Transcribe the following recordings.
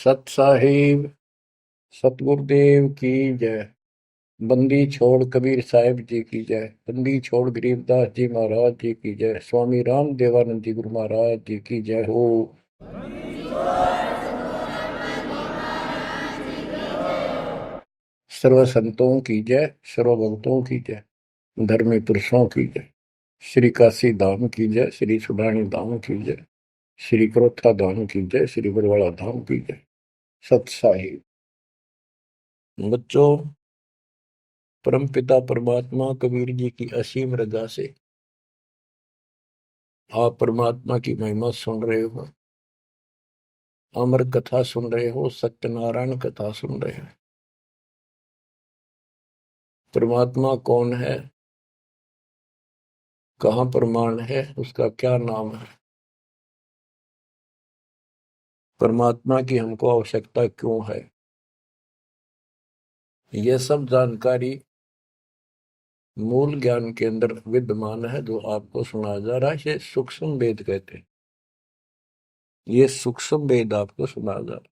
सत साहिब सतगुरुदेव की जय। बंदी छोड़ कबीर साहिब जी की जय। बंदी छोड़ गरीबदास जी महाराज जी की जय। स्वामी राम देवानंद जी गुरु महाराज जी की जय हो। सर्व संतों की जय, सर्व भक्तों की जय, धर्मी पुरुषों की जय। श्री काशी धाम की जय, श्री सुडानी धाम की जय, श्री क्रोथा धाम की जय, श्री बरवाड़ा धाम की जय। सत साहिब बच्चों, परमपिता परमात्मा कबीर जी की असीम रजा से आप परमात्मा की महिमा सुन रहे हो, अमर कथा सुन रहे हो, सत्यनारायण कथा सुन रहे हो। परमात्मा कौन है, कहाँ प्रमाण है, उसका क्या नाम है, परमात्मा की हमको आवश्यकता क्यों है, यह सब जानकारी मूल ज्ञान के अंदर विद्यमान है जो आपको सुनाया जा रहा है। ये सूक्ष्म वेद कहते हैं। ये सूक्ष्म वेद आपको सुनाया जा रहा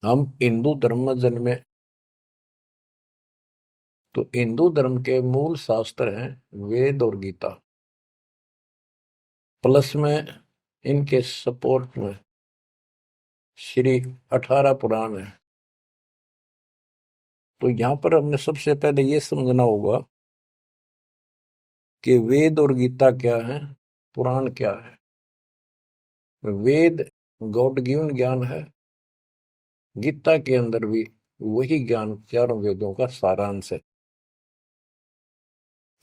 है। हम हिंदू धर्म में जन्मे तो हिंदू धर्म के मूल शास्त्र हैं वेद और गीता, प्लस में इनके सपोर्ट में श्री 18 पुराण है। तो यहां पर हमने सबसे पहले ये समझना होगा कि वेद और गीता क्या है, पुराण क्या है। वेद गॉड गिवन ज्ञान है, गीता के अंदर भी वही ज्ञान चारों वेदों का सारांश है।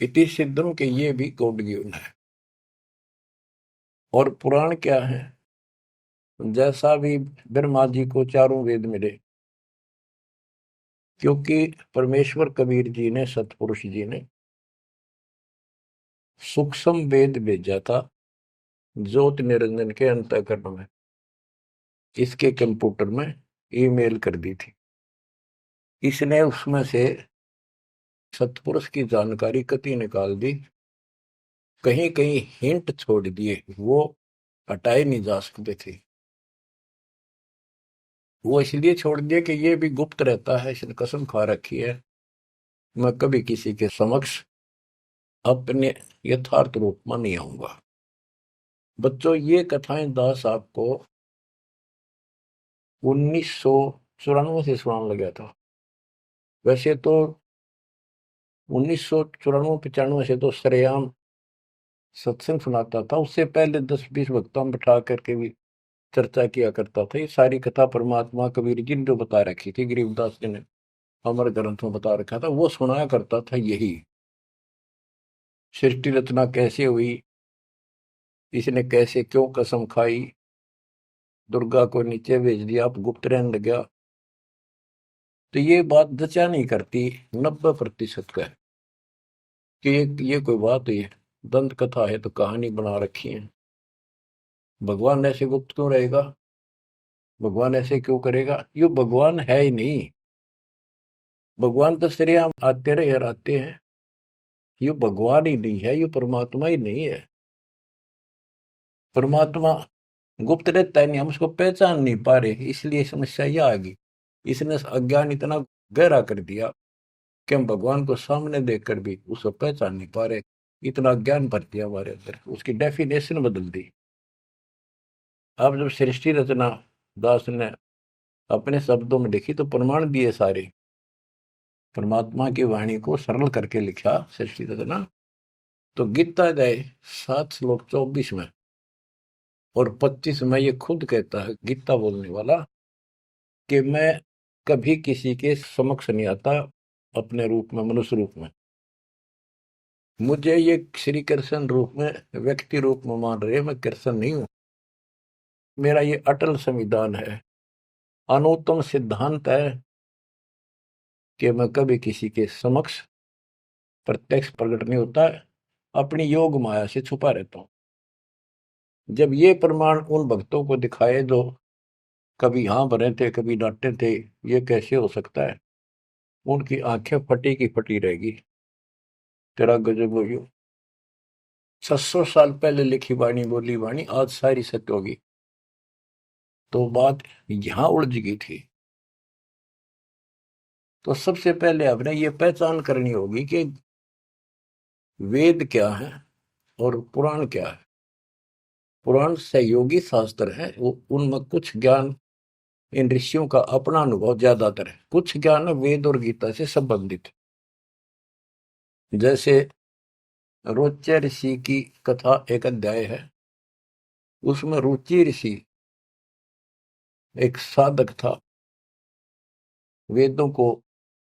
इति सिद्धम के ये भी गॉड गिवन है। और पुराण क्या है, जैसा भी ब्रह्मा जी को चारों वेद मिले, क्योंकि परमेश्वर कबीर जी ने, सतपुरुष जी ने सूक्ष्म वेद भेजा था ज्योति निरंजन के अंतःकरण में, इसके कंप्यूटर में ईमेल कर दी थी। इसने उसमें से सतपुरुष की जानकारी कति निकाल दी, कहीं कहीं हिंट छोड़ दिए, वो हटाए नहीं जा सकते थे। वो इसलिए छोड़ दिया कि ये भी गुप्त रहता है, इसने कसम खा रखी है मैं कभी किसी के समक्ष अपने यथार्थ रूप में नहीं आऊंगा। बच्चों, ये कथाएं दास आपको 1994 से सुनाने लगा था। वैसे तो 1994-95 से तो सरेआम सत्संग सुनाता था, उससे पहले 10-20 वक्ताओं बिठा करके भी चर्चा किया करता था। ये सारी कथा परमात्मा कबीर जी ने जो बता रखी थी, गरीबदास जी ने हमारे ग्रंथ में बता रखा था, वो सुनाया करता था। यही सृष्टि रचना कैसे हुई, इसने कैसे क्यों कसम खाई, दुर्गा को नीचे भेज दिया, आप गुप्त रहने लग गया, तो ये बात जचा नहीं करती 90% का है कि ये कोई बात है, दंत कथा है तो कहानी बना रखी है। भगवान ऐसे गुप्त क्यों रहेगा, भगवान ऐसे क्यों करेगा, ये भगवान है ही नहीं। भगवान तो श्रेयाम आते रहे आते हैं, ये भगवान ही नहीं है, ये परमात्मा ही नहीं है। परमात्मा गुप्त रहता है नहीं, हम उसको पहचान नहीं पा रहे, इसलिए समस्या यह आ गई। इसने अज्ञान इतना गहरा कर दिया कि हम भगवान को सामने देखकर भी उसको पहचान नहीं पा रहे। इतना ज्ञान भर दिया हमारे अंदर, उसकी डेफिनेशन बदल दी। अब जब सृष्टि रचना दास ने अपने शब्दों में लिखी तो प्रमाण दिए सारे, परमात्मा की वाणी को सरल करके लिखा सृष्टि रचना। तो गीता जाए 7 श्लोक 24 में और 25 में ये खुद कहता है गीता बोलने वाला कि मैं कभी किसी के समक्ष नहीं आता अपने रूप में, मनुष्य रूप में। मुझे ये श्री कृष्ण रूप में, व्यक्ति रूप में मान रहे, मैं कृष्ण नहीं हूं। मेरा ये अटल संविधान है, अनुत्तम सिद्धांत है कि मैं कभी किसी के समक्ष प्रत्यक्ष प्रकट नहीं होता है, अपनी योग माया से छुपा रहता हूं। जब ये प्रमाण उन भक्तों को दिखाए जो कभी हाँ भरे थे, कभी डांटे थे, ये कैसे हो सकता है, उनकी आंखें फटी की फटी रहेगी। तेरा गजब हो गयो। 700 साल पहले लिखी वाणी, बोली वाणी आज सारी सत्य होगी। तो बात यहां उलझ गई थी। तो सबसे पहले आपने ये पहचान करनी होगी कि वेद क्या है और पुराण क्या है। पुराण सहयोगी शास्त्र है, वो उनमें कुछ ज्ञान इन ऋषियों का अपना अनुभव ज्यादातर है, कुछ ज्ञान वेद और गीता से संबंधित। जैसे रोच्य ऋषि की कथा एक अध्याय है, उसमें रुचि ऋषि एक साधक था, वेदों को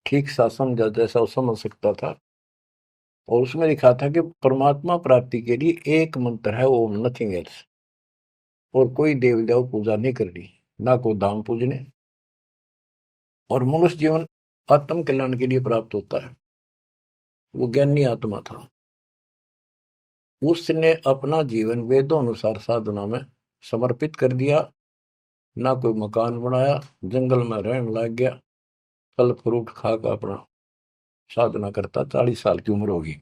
ठीक सा समझा जैसा वो समझ सकता था, और उसमें लिखा था कि परमात्मा प्राप्ति के लिए एक मंत्र है, ओम, नथिंग एल्स। और कोई देव देव पूजा नहीं करनी, ना कोई धाम पूजने, और मनुष्य जीवन आत्म कल्याण के लिए प्राप्त होता है। वो ज्ञानी आत्मा था, उसने अपना जीवन वेदों अनुसार साधना में समर्पित कर दिया। ना कोई मकान बनाया, जंगल में रहने लग गया, फल फ्रूट खाकर अपना साधना करता। 40 साल की उम्र होगी।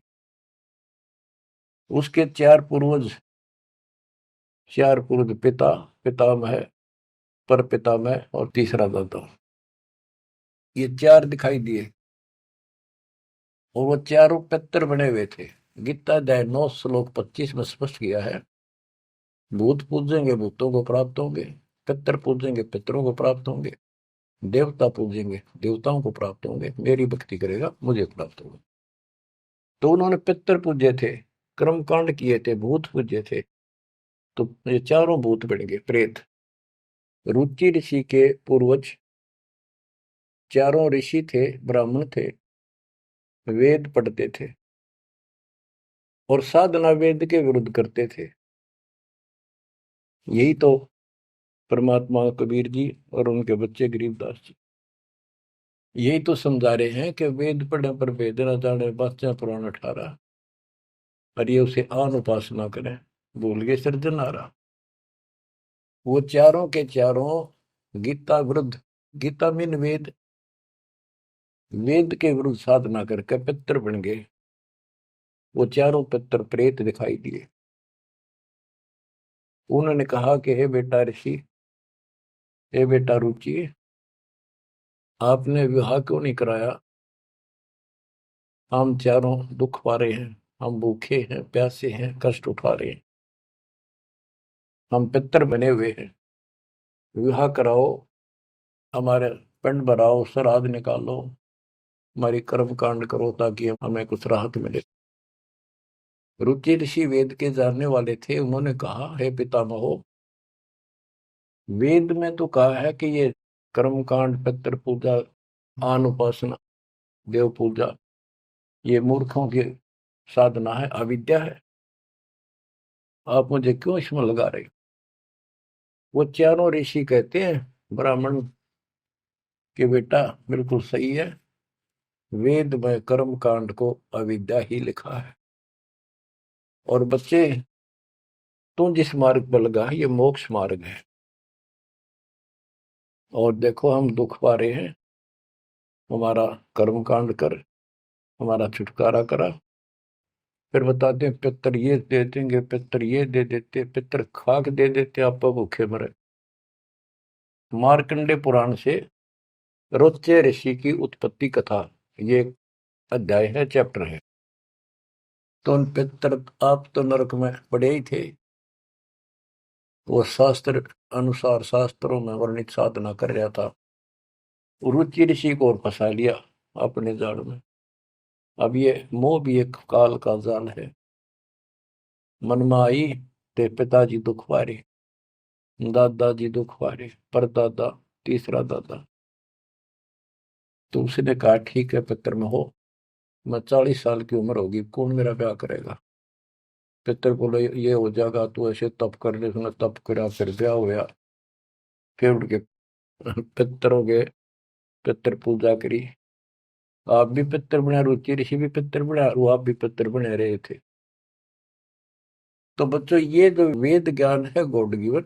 उसके चार पूर्वज पिता, पितामह, पर पितामह और तीसरा दादा, ये चार दिखाई दिए, और वो चारों पितर बने हुए थे। गीता अध्याय 9 श्लोक 25 में स्पष्ट किया है, भूत पूजेंगे भूतों को प्राप्त होंगे, पितर पूजेंगे पितरों को प्राप्त होंगे, देवता पूजेंगे देवताओं को प्राप्त होंगे, मेरी भक्ति करेगा मुझे प्राप्त होगा। तो उन्होंने पितर पूजे थे, कर्मकांड किए थे, भूत पूजे थे, तो ये चारों भूत बन गए प्रेत। रुचि ऋषि के पूर्वज चारों ऋषि थे, ब्राह्मण थे, वेद पढ़ते थे और साधना वेद के विरुद्ध करते थे। यही तो परमात्मा कबीर जी और उनके बच्चे गरीबदास जी यही तो समझा रहे हैं कि वेद पढ़े पर वेद न जाने, बाचा पुराण 18, और ये उसे आन उपासना करें, भूल गए सृजनहारा। वो चारों के चारों गीता विरुद्ध, गीता मीन वेद, वेद के विरुद्ध साधना करके पितर बन गए। वो चारों पितर प्रेत दिखाई दिए। उन्होंने कहा कि हे बेटा ऋषि, हे बेटा रुचि, आपने विवाह क्यों नहीं कराया? हम चारों दुख पा रहे हैं, हम भूखे हैं, प्यासे हैं, कष्ट उठा रहे हैं, हम पितर बने हुए हैं, विवाह कराओ, हमारे पिंड भराओ, श्राद्ध निकालो, हमारी कर्म कांड करो ताकि हमें कुछ राहत मिले। रुचि ऋषि वेद के जानने वाले थे। उन्होंने कहा, हे पितामहो, वेद में तो कहा है कि ये कर्म कांड, पितृ पूजा, आन उपासना, देव पूजा, ये मूर्खों की साधना है, अविद्या है, आप मुझे क्यों इसमें लगा रहे? वो चारों ऋषि कहते हैं ब्राह्मण के बेटा बिल्कुल सही है, वेद में कर्म कांड को अविद्या ही लिखा है, और बच्चे तू जिस मार्ग पर लगा है ये मोक्ष मार्ग है, और देखो हम दुख पा रहे हैं, हमारा कर्म कांड कर, हमारा छुटकारा करा। फिर बताते हैं पितर ये दे देंगे, पितर ये दे देते, पितर खाक दे देते, आप भूखे मरे। मार्कंडे पुराण से रोच्य ऋषि की उत्पत्ति कथा, ये अध्याय है, चैप्टर है। तो उन पितर आप तो नरक में पड़े ही थे, वो शास्त्र अनुसार शास्त्रों में वर्णित साधना कर रहा था, रुचि ऋषि को और फंसा लिया अपने जाल में। अब ये मोह भी एक काल का जाल है। मन में आई ते पिताजी दुख पारे, दादाजी दुख पारे, परदादा, तीसरा दादा। तो उसने कहा ठीक है पितर में हो, मैं 40 साल की उम्र होगी, कौन मेरा ब्याह करेगा? पितर बोले ये हो जाएगा, तू ऐसे तप कर ले। उसने तप करा, फिर ब्याह हुआ, फिर उनके पितर हो गए, पितर पूजा करी। आप भी पितर बना, रुचि ऋषि भी पितर बना, वो आप भी पितर बने रहे थे। तो बच्चों ये जो वेद ज्ञान है गॉड गिवन,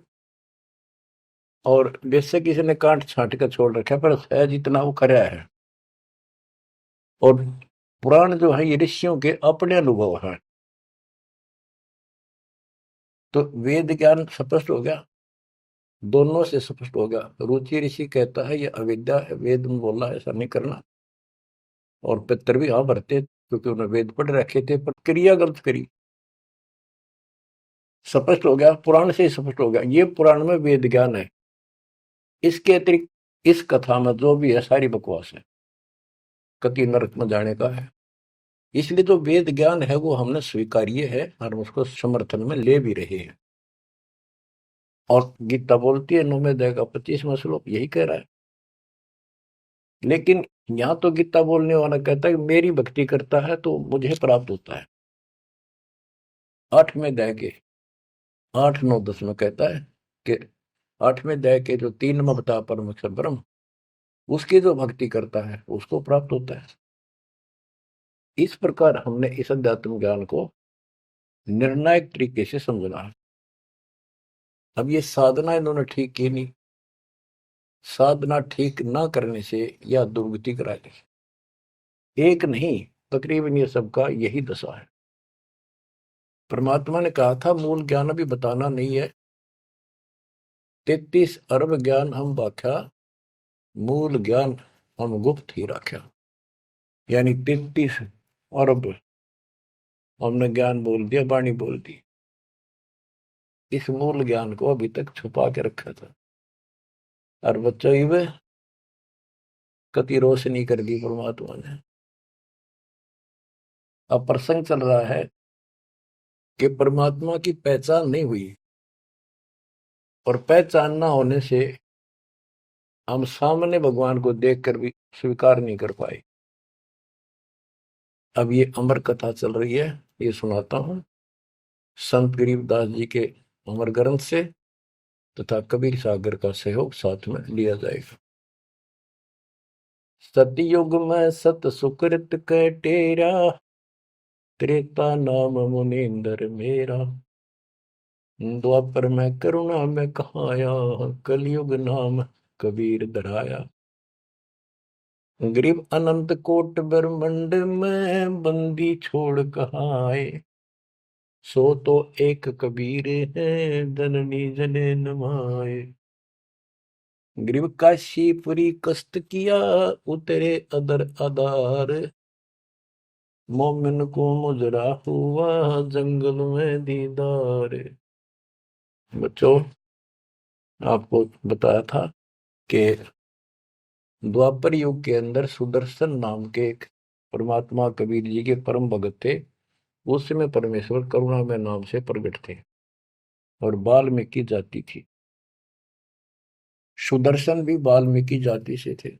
और जैसे किसी ने कांट छांट कर छोड़ रखा, पर सहज इतना वो करा है। और पुराण जो है ये ऋषियों के अपने अनुभव हैं। तो वेद ज्ञान स्पष्ट हो गया। दोनों से स्पष्ट हो गया। रुचि ऋषि कहता है ये अविद्या है, वेद में बोला है ऐसा नहीं करना। और पितर भी हाँ भरते क्योंकि उन्होंने वेद पढ़ रखे थे, पर क्रिया गलत करी। स्पष्ट हो गया, पुराण से ही स्पष्ट हो गया, ये पुराण में वेद ज्ञान है। इसके अतिरिक्त इस कथा में जो भी है सारी बकवास है, कति नरक में जाने का है। इसलिए जो वेद ज्ञान है वो हमने स्वीकार्य है और उसको समर्थन में ले भी रहे हैं। और गीता बोलती है 9वें अध्याय का 25वां श्लोक यही कह रहा है। लेकिन यहां तो गीता बोलने वाला कहता है कि मेरी भक्ति करता है तो मुझे प्राप्त होता है। 8वें अध्याय के 8, 9, 10 में कहता है कि 8वें अध्याय के जो 3 में बता परम अक्षर ब्रह्म, उसकी जो भक्ति करता है उसको प्राप्त होता है। इस प्रकार हमने इस अध्यात्म ज्ञान को निर्णायक तरीके से समझना है। अब ये साधना इन्होंने ठीक की नहीं। साधना ठीक ना करने से यह दुर्गति कराएगी। एक नहीं, तकरीबन ये सबका यही दशा है। परमात्मा ने कहा था मूल ज्ञान अभी बताना नहीं है। 33 अरब ज्ञान हम व्याख्या, मूल ज्ञान हम गुप्त ही रखा। यानी 33 अरब हमने ज्ञान बोल दिया, वाणी बोल दी। इस मूल ज्ञान को अभी तक छुपा के रखा था। और बच्चों ही कति रोशनी कर दी परमात्मा ने। अब प्रसंग चल रहा है कि परमात्मा की पहचान नहीं हुई, और पहचान ना होने से हम सामने भगवान को देखकर भी स्वीकार नहीं कर पाए। अब ये अमर कथा चल रही है, ये सुनाता हूं संत गरीबदास जी के अमर ग्रंथ से, तथा कबीर सागर का सहयोग साथ में लिया जाएगा। सतयुग में सत सुकृत कै टेरा, त्रेता नाम मुनींद्र मेरा। द्वापर में करुणा में कहाया, कलयुग नाम कबीर धराया। गरीब अनंत कोट ब्रह्मंड में, बंदी छोड़ कहाए। सो तो एक कबीर है, जननी जने नमाए। गरीब काशीपुरी कष्ट किया, उतरे अदर आधार। मोमिन को मुजरा हुआ, जंगल में दीदार। बच्चों, आपको बताया था कि द्वापर युग के अंदर सुदर्शन नाम के एक परमात्मा कबीर जी के परम भगत थे। उस समय परमेश्वर करुणा में नाम से प्रकट थे और वाल्मीकि जाति थी। सुदर्शन भी वाल्मीकि जाति से थे।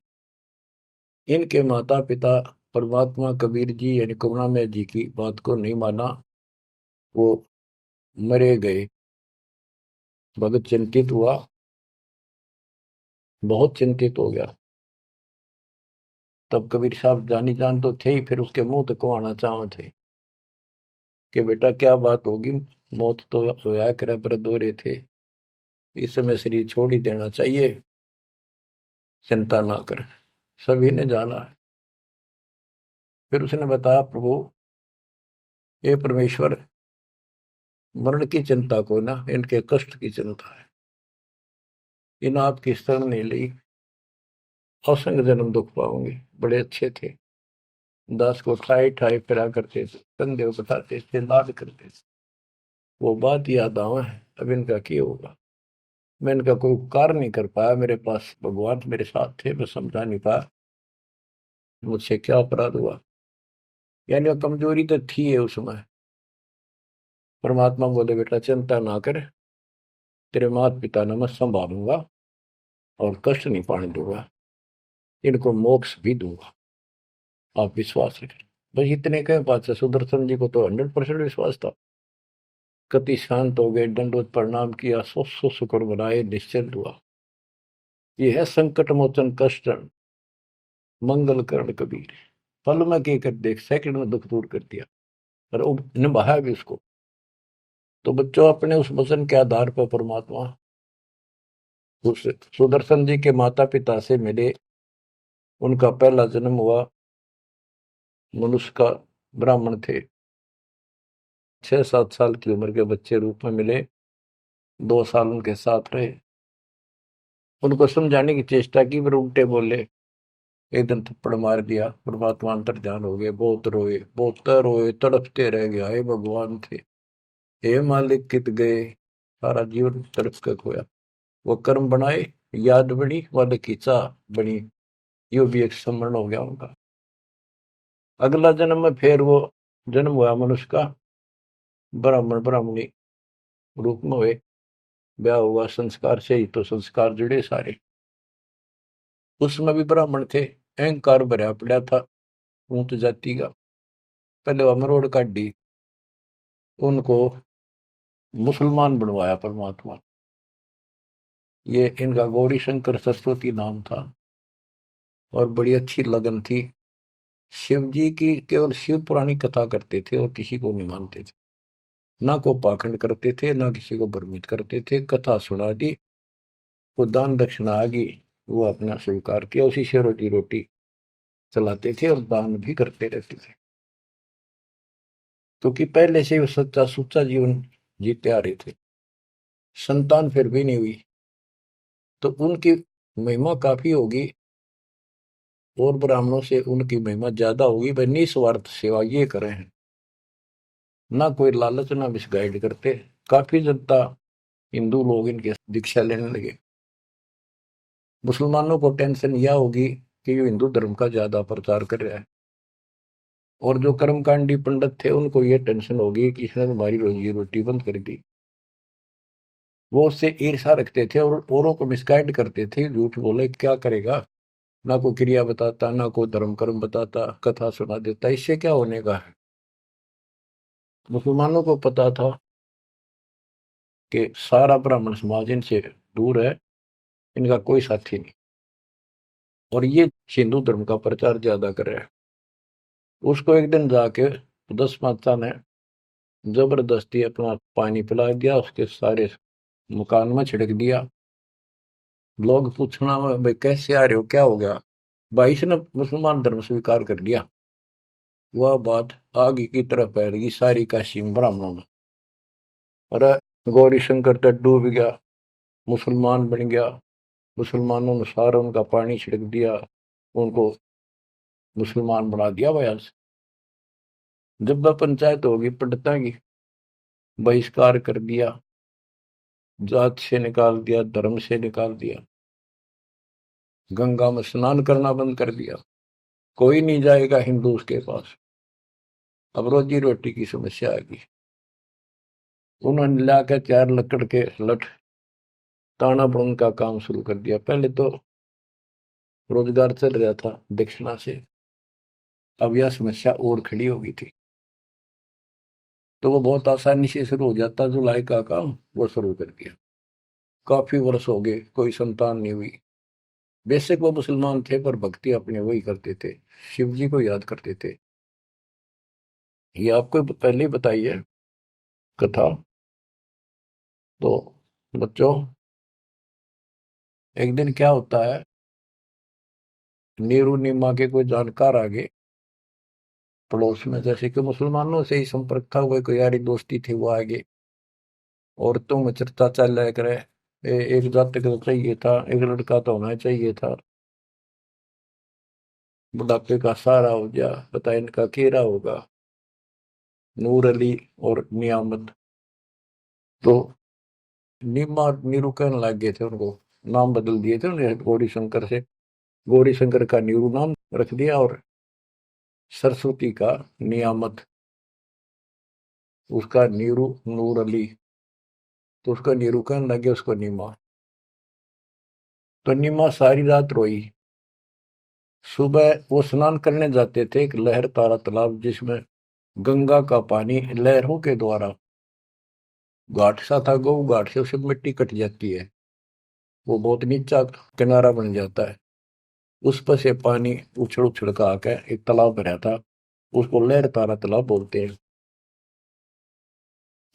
इनके माता पिता परमात्मा कबीर जी यानी करुणामय जी की बात को नहीं माना, वो मरे गए। भगत चिंतित हुआ, बहुत चिंतित हो गया। तब कबीर साहब जानी जान तो थे ही, फिर उसके मुंह तक को आना चाह थे कि बेटा क्या बात होगी, मौत तो होया करे पर दो रहे थे, इस समय शरीर छोड़ ही देना चाहिए, चिंता ना कर। सभी ने जाना है। फिर उसने बताया प्रभु, ये परमेश्वर मरण की चिंता को ना, इनके कष्ट की चिंता है। इन आपकी शरण नहीं ली, असंग जन्म दुख पाओगे। बड़े अच्छे थे, दास को ठाई ठाई फिरा करते थे, कंधे उठाते थे, लाड करते थे। वो बात याद आवा है। अब इनका क्या होगा। मैं इनका कोई उपकार नहीं कर पाया, मेरे पास भगवान मेरे साथ थे, मैं समझा नहीं पाया मुझसे क्या अपराध हुआ। यानी वो कमजोरी तो थी है उसमें। परमात्मा बोले बेटा चिंता ना कर, तेरे माता पिता ने मैं संभालूंगा और कष्ट नहीं पाने दूंगा, इनको मोक्ष भी दूंगा, आप विश्वास रखें। बस इतने कहे बात से सुदर्शन जी को तो 100% विश्वास था। कति शांत हो गए, दंडवत प्रणाम किया, सौ सौ शुक्र बनाए, निश्चिंत हुआ। यह है संकट मोचन कष्ट मंगल करण कबीर। पल में के कर देख, सेकंड में दुख दूर कर दिया और निभाया भी उसको। तो बच्चों, अपने उस वचन के आधार पर परमात्मा उस सुदर्शन जी के माता पिता से मिले। उनका पहला जन्म हुआ, मनुष्य का ब्राह्मण थे। 6-7 साल की उम्र के बच्चे रूप में मिले, 2 साल उनके साथ रहे। उनको समझाने की चेष्टा की, पर उल्टे बोले। एक दिन थप्पड़ मार दिया, परमात्मा अंतर्ध्यान हो गए। बहुत रोए, तड़पते रह गए, हे भगवान थे, हे मालिक कित गए, सारा जीवन तड़प कर खोया। वो कर्म बनाए, याद बनी, वाले की चाह बनी, यो भी एक स्मरण हो गया उनका। अगला जन्म में फिर वो जन्म हुआ मनुष्य का, ब्राह्मण ब्राह्मणी रूप में हुए। ब्याह हुआ, संस्कार से ही तो संस्कार जुड़े सारे। उसमें भी ब्राह्मण थे, अहंकार भरा पड़ा था ऊंच जाति का। पहले वह मरोड़ काटी, उनको मुसलमान बनवाया परमात्मा। ये इनका गौरी शंकर सरस्वती नाम था, और बड़ी अच्छी लगन थी। शिव जी की केवल शिव पुरानी कथा करते थे और किसी को नहीं मानते थे। ना को पाखंड करते थे, ना किसी को भ्रमित करते थे। कथा सुना दी, वो दान दक्षिणा आ गई, वो अपना स्वीकार किया, उसी से रोटी रोटी चलाते थे और दान भी करते रहते थे। क्योंकि पहले से वो सच्चा सुच्चा जीवन जीते आ रहे थे। संतान फिर भी नहीं हुई, तो उनकी महिमा काफी होगी, और ब्राह्मणों से उनकी महिमा ज्यादा होगी। भाई निस्वार्थ सेवा ये करे हैं, ना कोई लालच, ना मिसगाइड करते। काफी जनता, हिंदू लोग इनके दीक्षा लेने लगे। मुसलमानों को टेंशन यह होगी कि ये हिंदू धर्म का ज्यादा प्रचार कर रहा है, और जो कर्मकांडी पंडित थे उनको ये टेंशन होगी कि इसने हमारी रोजी रोटी बंद कर दी। वो उससे ईर्षा रखते थे और औरों को मिसगाइड करते थे, झूठ बोले क्या करेगा, ना कोई क्रिया बताता, ना कोई धर्म कर्म बताता, कथा सुना देता, इससे क्या होने का है। मुसलमानों को पता था कि सारा ब्राह्मण समाज इनसे दूर है, इनका कोई साथी नहीं, और ये हिंदू धर्म का प्रचार ज्यादा कर रहा है। उसको एक दिन जाके 10 माता ने जबरदस्ती अपना पानी पिला दिया, उसके सारे मकान में छिड़क दिया। लोग पूछना, भाई कैसे आ रहे हो, क्या हो गया। भाई से ने मुसलमान धर्म स्वीकार कर लिया। वह बात आगे की तरफ फैल सारी काशी में ब्राह्मणों में। अरे गौरी शंकर तो डूब गया, मुसलमान बन गया। मुसलमानों ने सारा उनका पानी छिड़क दिया, उनको मुसलमान बना दिया बयान से। जब वह पंचायत होगी पंडिता की, बहिष्कार कर दिया, जात से निकाल दिया, धर्म से निकाल दिया, गंगा में स्नान करना बंद कर दिया। कोई नहीं जाएगा हिंदू उसके पास। अब रोजी रोटी की समस्या आ गई। उन्होंने लाकर 4 लकड़ के लठ ताना बुन का काम शुरू कर दिया। पहले तो रोजगार चल रहा था दक्षिणा से, अब यह समस्या और खड़ी हो गई थी। तो वो बहुत आसानी से शुरू हो जाता, जुलाई का काम वो शुरू कर दिया। काफी वर्ष हो गए, कोई संतान नहीं हुई। बेशक वो मुसलमान थे, पर भक्ति अपने वही करते थे, शिव जी को याद करते थे। ये आपको पहले ही बताई है कथा। तो बच्चों, एक दिन क्या होता है, नीरू नीमा के कोई जानकार आगे पड़ोस में, जैसे कि मुसलमानों से ही संपर्क था, वह कोई यारी दोस्ती थी, वो आगे औरतों में चर्चा चल रहा करे। एक जातक तो चाहिए था, एक लड़का तो होना चाहिए था, बुढ़ापे का सहारा हो गया, पता इनका केरा होगा। नूर अली और नियामत। तो नीमा नीरू कहने लग गए थे उनको, नाम बदल दिए थे उन्हें गौरी शंकर से। गौरी शंकर का नीरू नाम रख दिया, और सरस्वती का नियामत, उसका नीरू नूर अली। तो उसका नीरू कहने लगे उसको नीमा। तो नीमा सारी रात रोई। सुबह वो स्नान करने जाते थे एक लहर तारा तालाब, जिसमें गंगा का पानी लहरों के द्वारा, घाट सा था गौ घाट से, उसे मिट्टी कट जाती है, वो बहुत नीचा किनारा बन जाता है। उस पर से पानी उछल उछल का आकर एक तालाब भरा था, उसको लहर तारा तालाब बोलते हैं।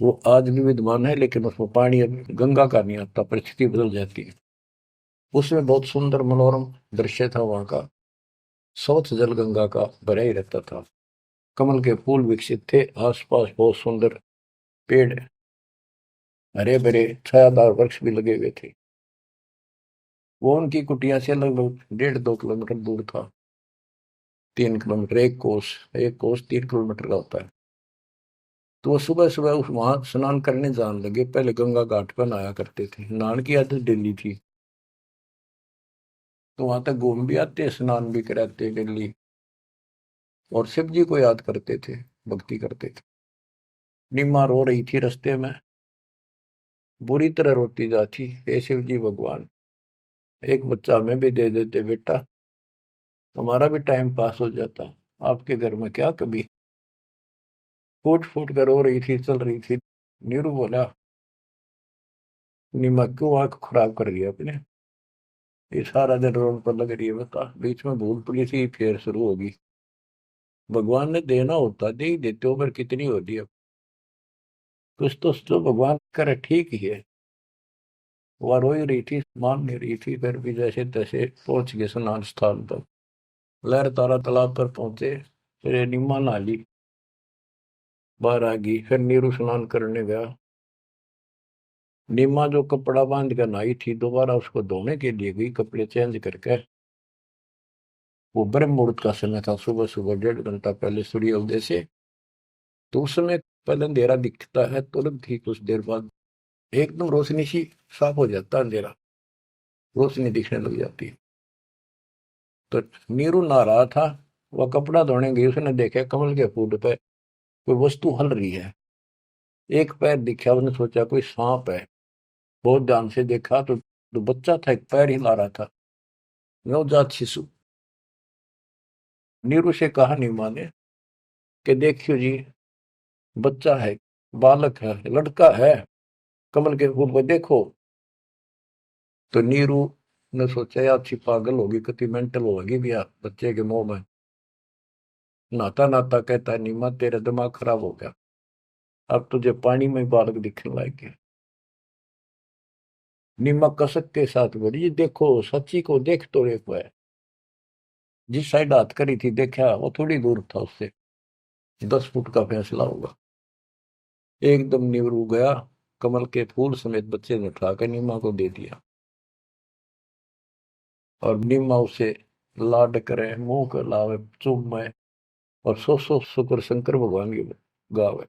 वो आज भी विद्यमान है, लेकिन उसमें पानी अब गंगा का नहीं आता, परिस्थिति बदल जाती है। उसमें बहुत सुंदर मनोरम दृश्य था वहां का। स्वच्छ जल गंगा का भरा ही रहता था। कमल के फूल विकसित थे, आसपास बहुत सुंदर पेड़, हरे भरे छायादार वृक्ष भी लगे हुए थे। वो उनकी कुटिया से लगभग 1.5-2 किलोमीटर दूर था। 3 किलोमीटर, एक कोस 3 किलोमीटर का होता है। तो वो सुबह सुबह उस वहां स्नान करने जाने लगे। पहले गंगा घाट पर नहाया करते थे, नहान की आदत डेली थी। तो वहां तक घूम भी आते, स्नान भी कराते डेली, और शिव जी को याद करते थे, भक्ति करते थे। निम्मा रो रही थी रास्ते में, बुरी तरह रोती जाती, हे शिव जी भगवान, एक बच्चा हमें भी दे देते बेटा, हमारा भी टाइम पास हो जाता, आपके घर में क्या कभी। फूट फूट कर रो रही थी, चल रही थी। नीरू बोला, निम्मा क्यों आंख खराब कर रही है अपने, ये सारा दिन रोड पर लग रही है, बता बीच में भूल पुलिस ही फिर शुरू होगी। भगवान ने देना होता दे ही देते, उम्र कितनी होती है, कुछ तो जो भगवान करे ठीक ही है। वह रो ही रही थी, मान नहीं रही थी, फिर भी जैसे तैसे पहुंच गए स्नान स्थान पर। लहर तारा तालाब पर पहुंचे, फिर निम्मा नहा ली, बाहर आ गई, फिर नीरू स्नान करने गया। निम्मा जो कपड़ा बांध कर नहाई थी, दोबारा उसको धोने के लिए गई, कपड़े चेंज करके। वो ब्रह्म मुहूर्त का समय था, सुबह सुबह 1.5 घंटा पहले सूर्य उदय से। तो उस समय पहले अंधेरा दिखता है, तुरंत ही कुछ देर बाद एकदम रोशनी सी साफ हो जाता है, अंधेरा रोशनी दिखने लग जाती है। तो नीरू नहा रहा था, वह कपड़ा धोने गई, उसने देखा कमल के फूल पे कोई वस्तु हल रही है। एक पैर दिखा, उसने सोचा कोई सांप है। बहुत ध्यान से देखा तो बच्चा था, एक पैर हिला रहा था, नवजात शिशु। नीरू से कहा नीमा ने कि देखियो जी, बच्चा है, बालक है, लड़का है, कमल के फूल को देखो। तो नीरू ने सोचा यार अच्छी पागल होगी, कितनी मेंटल होगी भी यार, बच्चे के मुंह में। नहाता नहाता कहता है, नीमा तेरा दिमाग खराब हो गया, अब तुझे पानी में बालक दिखने लायक। नीमा कसक के साथ बोली, "ये देखो, सच्ची को देख तो एक है।" जिस साइड हाथ करी थी देखा, वो थोड़ी दूर था उससे, 10 फुट का फैसला होगा। एकदम निवरू गया, कमल के फूल समेत बच्चे ने उठाकर नीमा को दे दिया। और नीमा उसे लाड करे, मुंह कर लावे, चूमे, और सौ शुक्र शंकर भगवान की गावे,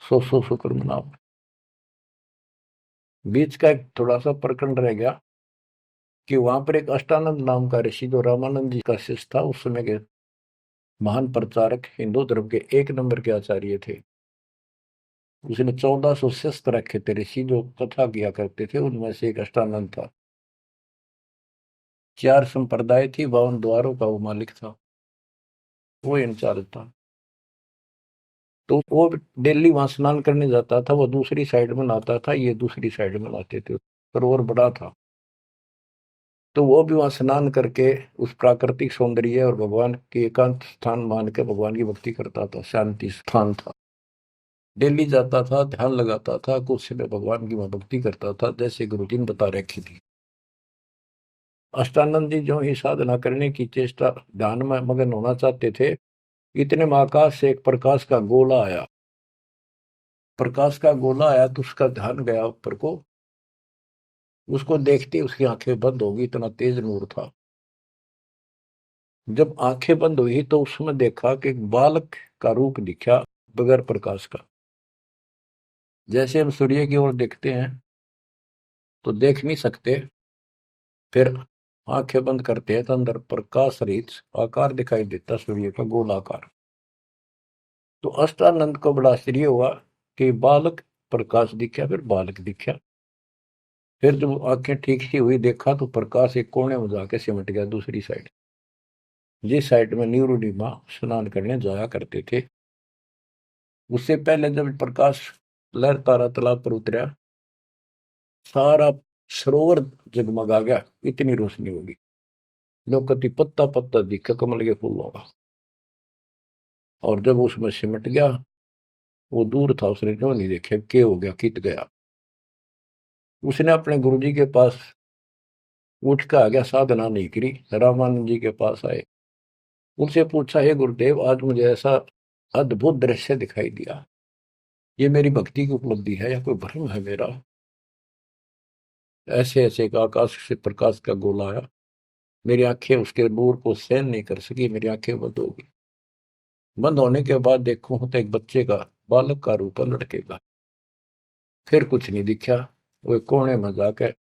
सौ शुक्र मनावे। बीच का एक थोड़ा सा प्रकरण रह गया कि वहां पर एक अष्टानंद नाम का ऋषि, जो रामानंद जी का शिष्य था, उस समय के महान प्रचारक, हिंदू धर्म के 1 नंबर के आचार्य थे। उसने 1400 शिष्य रखे थे ऋषि, जो कथा किया करते थे, उनमें से एक अष्टानंद था। 4 संप्रदाय थी, 52 द्वारों का वो मालिक था, वो इंचार्ज था। तो वो डेली वहां स्नान करने जाता था, वो दूसरी साइड में नहाता था, ये दूसरी साइड में नहाते थे, सरोवर बड़ा था। तो वो भी वहां स्नान करके उस प्राकृतिक सौंदर्य और भगवान के एकांत स्थान मान के भगवान की भक्ति करता था, शांति स्थान था। डेली जाता था, ध्यान लगाता था, कुछ समय भगवान की वहां भक्ति करता था, जैसे गुरु जी ने बता रखी थी। अष्टानंद जी जो ही साधना करने की चेष्टा, ध्यान में मगन होना चाहते थे, इतने में आकाश से एक प्रकाश का गोला आया। प्रकाश का गोला आया तो उसका ध्यान गया ऊपर को, उसको देखते उसकी आंखें बंद हो गई, इतना तेज नूर था। जब आंखें बंद हुई तो उसमें देखा कि एक बालक का रूप दिखा, बगैर प्रकाश का। जैसे हम सूर्य की ओर देखते हैं तो देख नहीं सकते, फिर आंखें बंद करते हैं तो अंदर प्रकाश रहित आकार दिखाई देता, सूर्य का गोलाकार। तो अष्टानंद को बड़ा आश्चर्य हुआ कि बालक प्रकाश दिखा, फिर बालक दिखा। फिर जब आंखें ठीक सी हुई, देखा तो प्रकाश एक कोने में जाके सिमट गया दूसरी साइड, जिस साइड में नीरुडिमा स्नान करने जाया करते थे। उससे पहले जब प्रकाश लहर तारा तालाब पर उतरा, सारा सरोवर जगमगा गया, इतनी रोशनी होगी, लोकति पत्ता पत्ता दिखा कमल के फूलों का। और जब उसमें सिमट गया, वो दूर था, उसने क्यों नहीं देखा क्या हो गया, कित गया। उसने अपने गुरुजी के पास उठ के आ गया, साधना नहीं करी, रामानंद जी के पास आए, उनसे पूछा, हे गुरुदेव, आज मुझे ऐसा अद्भुत दृश्य दिखाई दिया, ये मेरी भक्ति की उपलब्धि है या कोई भ्रम है मेरा। ऐसे ऐसे का आकाश से प्रकाश का गोला आया, मेरी आंखें उसके नूर को सहन नहीं कर सकी, मेरी आंखें बंद हो गई। बंद होने के बाद देखूं तो एक बच्चे का, बालक का रूप है, लड़के का। फिर कुछ नहीं दिखा। वो एक कोने में जाकर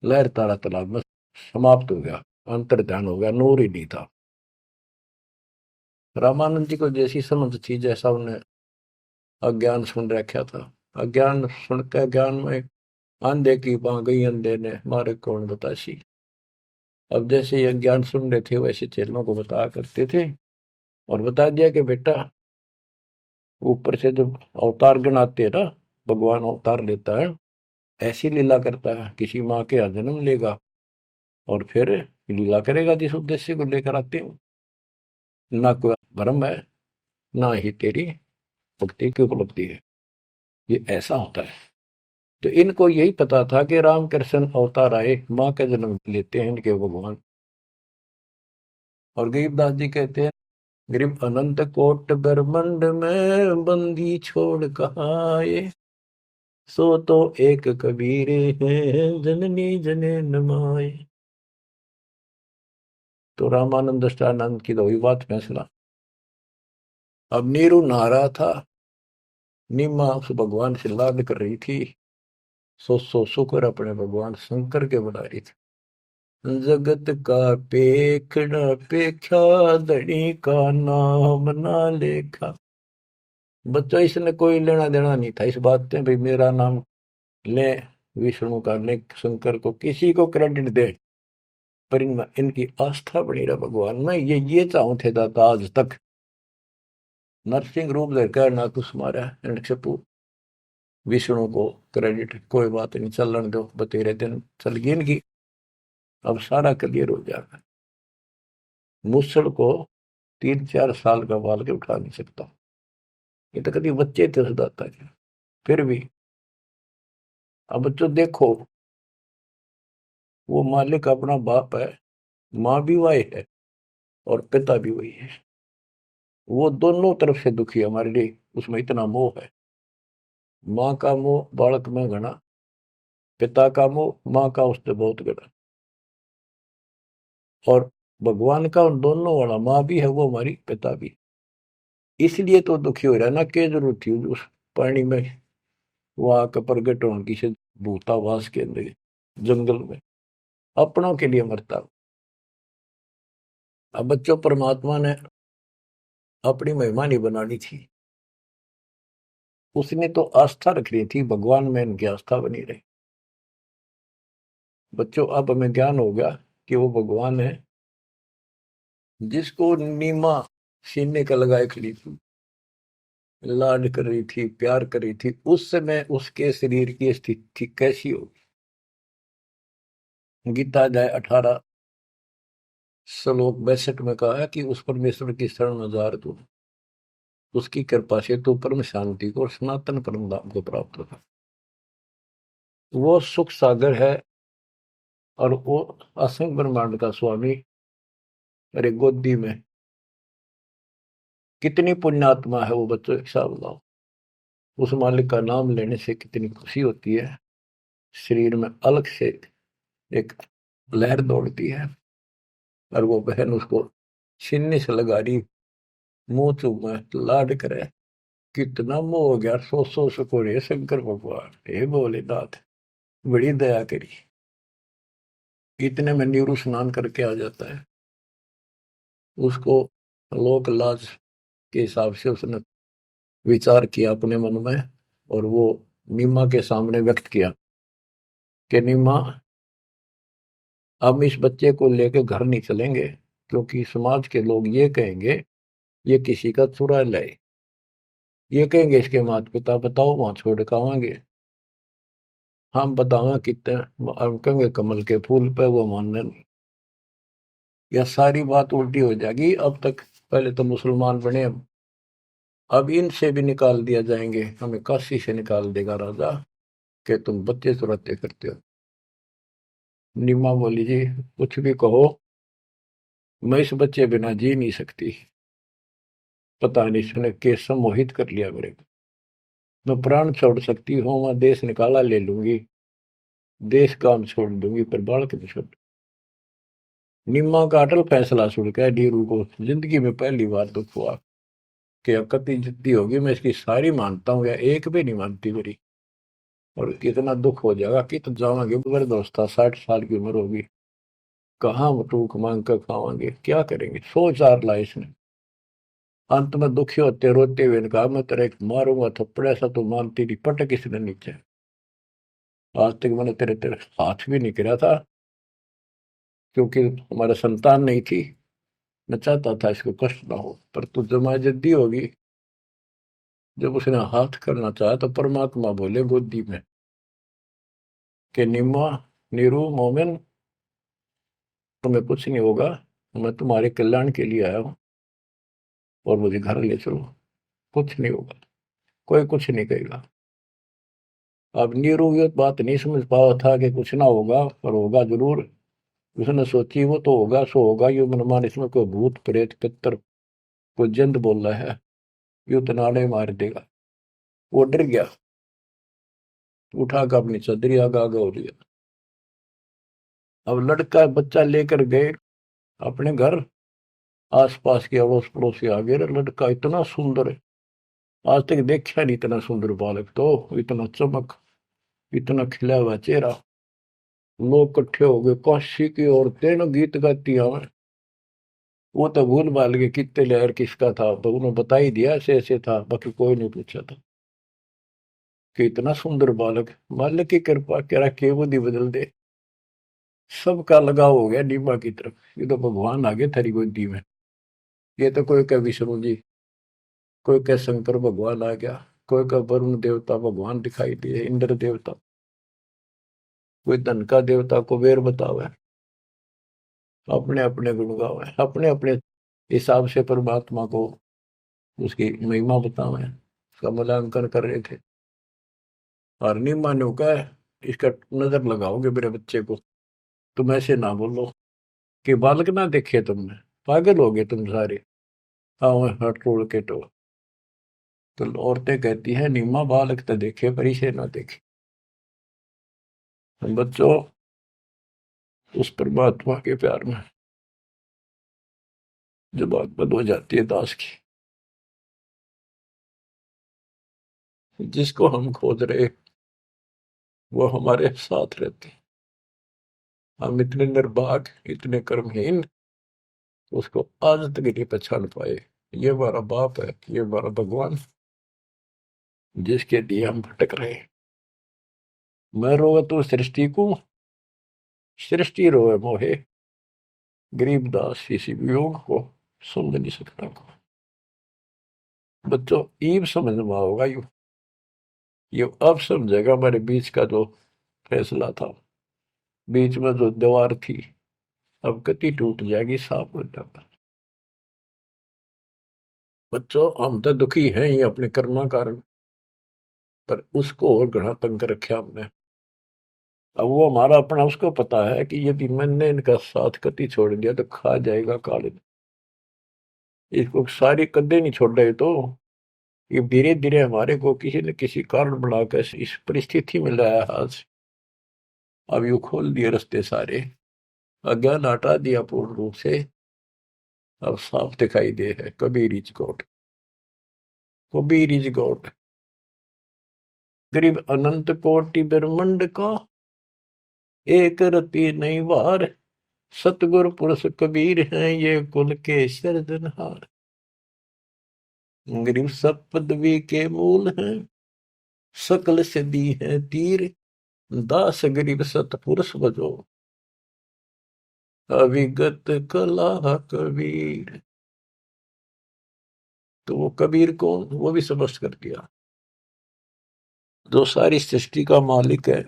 लहर तारा तालाब में समाप्त हो गया, अंतर ध्यान हो गया, नूर ही नहीं था। रामानंद जी को जैसी समझ थी, जैसा उन्हें अज्ञान सुन रखा था, अज्ञान सुन के ज्ञान में अंधे की बां गई, अंधे ने मारे कौन बतासी। अब जैसे ये ज्ञान सुन रहे थे वैसे चेलों को बताया करते थे, और बता दिया कि बेटा, ऊपर से जब अवतार गण आते हैं ना, भगवान अवतार लेता है, ऐसी लीला करता है, किसी माँ के यहाँ जन्म लेगा और फिर लीला करेगा जिस उद्देश्य को लेकर आते हैं। ना कोई भ्रम है, ना ही तेरी भक्ति की उपलब्धि है, ये ऐसा होता है। तो इनको यही पता था कि रामकृष्ण अवतार आए, माँ का जन्म लेते हैं इनके भगवान। और गरीबदास जी कहते हैं, गरीब अनंत कोट ब्रह्मंड में बंदी छोड़ कहाँ आए, सो तो एक कबीर है जननी जने नमाए। तो रामानंद दृष्टानंद की तो हुई बात फैसला। अब नीरू नहा रहा था, नीमा उस भगवान से लाड कर रही थी, सो शुक्र अपने भगवान शंकर के बना रही थी। जगत का पेखड़ा पेखा, धनी का नाम ना लेखा। बच्चों इसने कोई लेना देना नहीं था इस बात से, भाई मेरा नाम ले विष्णु का, ले शंकर को, किसी को क्रेडिट दे, पर इनमें इनकी आस्था बनी रहा भगवान में। ये चाहूं थे दाता आज तक। नरसिंह रूप लेकर ना कुछ मारा हिरण्यकशिपु, विष्णु को क्रेडिट कोई बात नहीं, चलन दो, बतेरे दिन चल गई इनकी, अब सारा क्लियर हो जाएगा। मूसड़ को 3-4 साल का बाल के उठा नहीं सकता, ये तो कभी बच्चे थे उस दाता के। फिर भी अब बच्चों देखो, वो मालिक अपना बाप है, माँ भी वही है और पिता भी वही है। वो दोनों तरफ से दुखी है हमारे लिए, उसमें इतना मोह है। माँ का मोह बालक में घना, पिता का मोह माँ का उससे बहुत घना। और भगवान का उन दोनों वाला, माँ भी है वो हमारी, पिता भी। इसलिए तो दुखी हो रहा है ना, क्या जरूरत थी उस पानी में वहां का प्रगट होने की से, भूतावास के अंदर जंगल में अपनों के लिए मरता। अब बच्चों, परमात्मा ने अपनी महिमा नहीं बनानी थी, उसने तो आस्था रख रही थी भगवान में, इनकी आस्था बनी रही। बच्चों अब हमें ज्ञान हो गया कि वो भगवान है जिसको नीमा सीने का लगाए खड़ी थी, लाड कर रही थी, प्यार कर रही थी, उस समय उसके शरीर की स्थिति कैसी होगी। गीता अध्याय 18 श्लोक 62 में कहा है कि उस परमेश्वर की शरण में जा तू, उसकी कृपा से तू परम शांति को और सनातन परम धाम को प्राप्त होगा। वो सुख सागर है और वो असंख्य ब्रह्मांड का स्वामी। अरे गोदी में कितनी पुण्यात्मा है वो बच्चों, एक हिसाब लगाओ। उस मालिक का नाम लेने से कितनी खुशी होती है, शरीर में अलग से एक लहर दौड़ती है। और वो बहन उसको सीने से लगा रही, मुंह चूमे, लाड करे, कितना मोह हो गया। सो सको रे शंकर भगवान, हे भोलेनाथ, बड़ी दया करी। इतने में नीरू स्नान करके आ जाता है। उसको लोक लाज के हिसाब से उसने विचार किया अपने मन में, और वो नीमा के सामने व्यक्त किया कि नीमा, हम इस बच्चे को लेकर घर नहीं चलेंगे, क्योंकि समाज के लोग ये कहेंगे ये किसी का चुरा लाए, ये कहेंगे इसके माता पिता, बताओ वहां छोड़ कर आवांगे, हम बतावा कितने, हम कहेंगे कमल के फूल पे, वो मानने नहीं। यह सारी बात उल्टी हो जाएगी। अब तक पहले तो मुसलमान बने, अब इनसे भी निकाल दिया जाएंगे, हमें काशी से निकाल देगा राजा कि तुम बच्चे चुराते करते हो। नीमा बोली, जी कुछ भी कहो, मैं इस बच्चे बिना जी नहीं सकती। पता नहीं इसने कैसे मोहित कर लिया मेरे को। मैं प्राण छोड़ सकती हूँ, मैं देश निकाला ले लूंगी, देश काम छोड़ दूंगी पर बालक नहीं छोड़। निम्मा का अटल फैसला सुन के नीरू को जिंदगी में पहली बार दुख हुआ कि अकती जिद्दी होगी, मैं इसकी सारी मानता हूँ या एक भी नहीं मानती मेरी, और कितना दुख हो जाएगा कि तो जावांगे मेरे दोस्त 60 साल की उम्र होगी, कहाँ टूक मांग कर खावांगे, क्या करेंगे, सोच आर ला इसने। अंत में दुखी होते रोते हुए ने कहा मैं तेरे एक मारूंगा थप्पड़ ऐसा तो मानती नहीं, पटक इसने नीचे। आज तक मैंने तेरे तेरे हाथ भी नहीं गिरा था क्योंकि हमारा संतान नहीं थी, मैं चाहता था इसको कष्ट ना हो, पर तू जमा जद्दी होगी। जब उसने हाथ करना चाहा तो परमात्मा बोले गोदी में कि निम्मा, नीरू, मोमिन, तुम्हें कुछ नहीं होगा, मैं तुम्हारे कल्याण के लिए आया हूँ और मुझे घर ले चलो, कुछ नहीं होगा, कोई कुछ नहीं कहेगा। अब नीरू ये बात नहीं समझ पाया था कि कुछ ना होगा, पर होगा जरूर। उसने सोची वो तो होगा सो होगा, ये मनमान इसमें कोई भूत प्रेत पितर कोई जंद बोल रहा है, यू तो नाड़े मार देगा। वो डर गया, उठा कर अपनी चदरी आगा आगा हो लिया। अब लड़का बच्चा लेकर गए अपने घर, आसपास के अड़ोस पड़ोसी आ गए, लड़का इतना सुंदर है, आज तक देखा नहीं इतना सुंदर बालक, तो इतना चमक, इतना खिला हुआ चेहरा। लोग इकट्ठे हो गए, काशी की औरतें ना गीत गाती हमें। वो तो भूल भाल के कितने लहर किसका था, तो उन्होंने बता ही दिया ऐसे ऐसे था, बाकी कोई नहीं पूछा था कि इतना सुंदर बालक, मालिक की कृपा करा के बुद्धि बदल दे। सबका लगाव हो गया नीमा की तरफ, ये तो भगवान आ गए थारी गोदी में। ये तो कोई कह विष्णु जी, कोई कह शंकर भगवान आ गया, कोई कह वरुण देवता भगवान दिखाई दिए, इंद्र देवता, कोई धन का देवता कुबेर बतावे, अपने अपने गुण गावे, अपने अपने हिसाब से परमात्मा को उसकी महिमा बतावे, उसका मूल्यांकन कर रहे थे। और नीमा ने कहा इसका नजर लगाओगे मेरे बच्चे को, तुम ऐसे ना बोलो कि बालक ना देखे तुमने, पागल हो गए तुम सारे, हाँ हट तोड़ के तो औरतें कहती हैं नीमा बालक तो देखे पर इसे ना देखे। बच्चों, उस परमात्मा के प्यार में जब बात बंद हो जाती है दास की, जिसको हम खोज रहे वो हमारे साथ रहते, हम इतने निर्भाग, इतने कर्महीन, उसको आज तक नहीं पहचान पाए। ये हमारा बाप है, ये हमारा भगवान, जिसके लिए हम भटक रहे हैं। मैं रोवे तो सृष्टि को, सृष्टि रोवे मोहे, गरीबदास इसी वियोग को समझ नहीं सकता को। बच्चों ईब समझ में होगा ये अब समझेगा हमारे बीच का जो फैसला था, बीच में जो दीवार थी, अब गति टूट जाएगी, साफ हो जाएगा। बच्चों हम तो दुखी हैं ही अपने कर्मा कारण, पर उसको और घना तंग कर रखा हमने। अब वो हमारा अपना उसको पता है कि यदि मैंने इनका साथ कति छोड़ दिया तो खा जाएगा काले, इसको सारी कदे नहीं छोड़ रहे तो ये धीरे धीरे हमारे को किसी न किसी कारण बनाकर इस परिस्थिति में लाया हाथ। अब यू खोल दिए रास्ते सारे, अज्ञान हटा दिया पूर्ण रूप से, अब साफ दिखाई दे है Kabir is God, Kabir is God. गरीब अनंत कोटि ब्रह्मंड का, एक रति नहीं वार, सतगुरु पुरुष कबीर हैं ये कुल के सिरजनहार। गरीब सब पदवी के मूल हैं, सकल सिद्धि है तीर, दास गरीब सतपुरुष बजो, अविगत कला कबीर। तो वो कबीर कौन, वो भी स्पष्ट कर दिया, जो सारी सृष्टि का मालिक है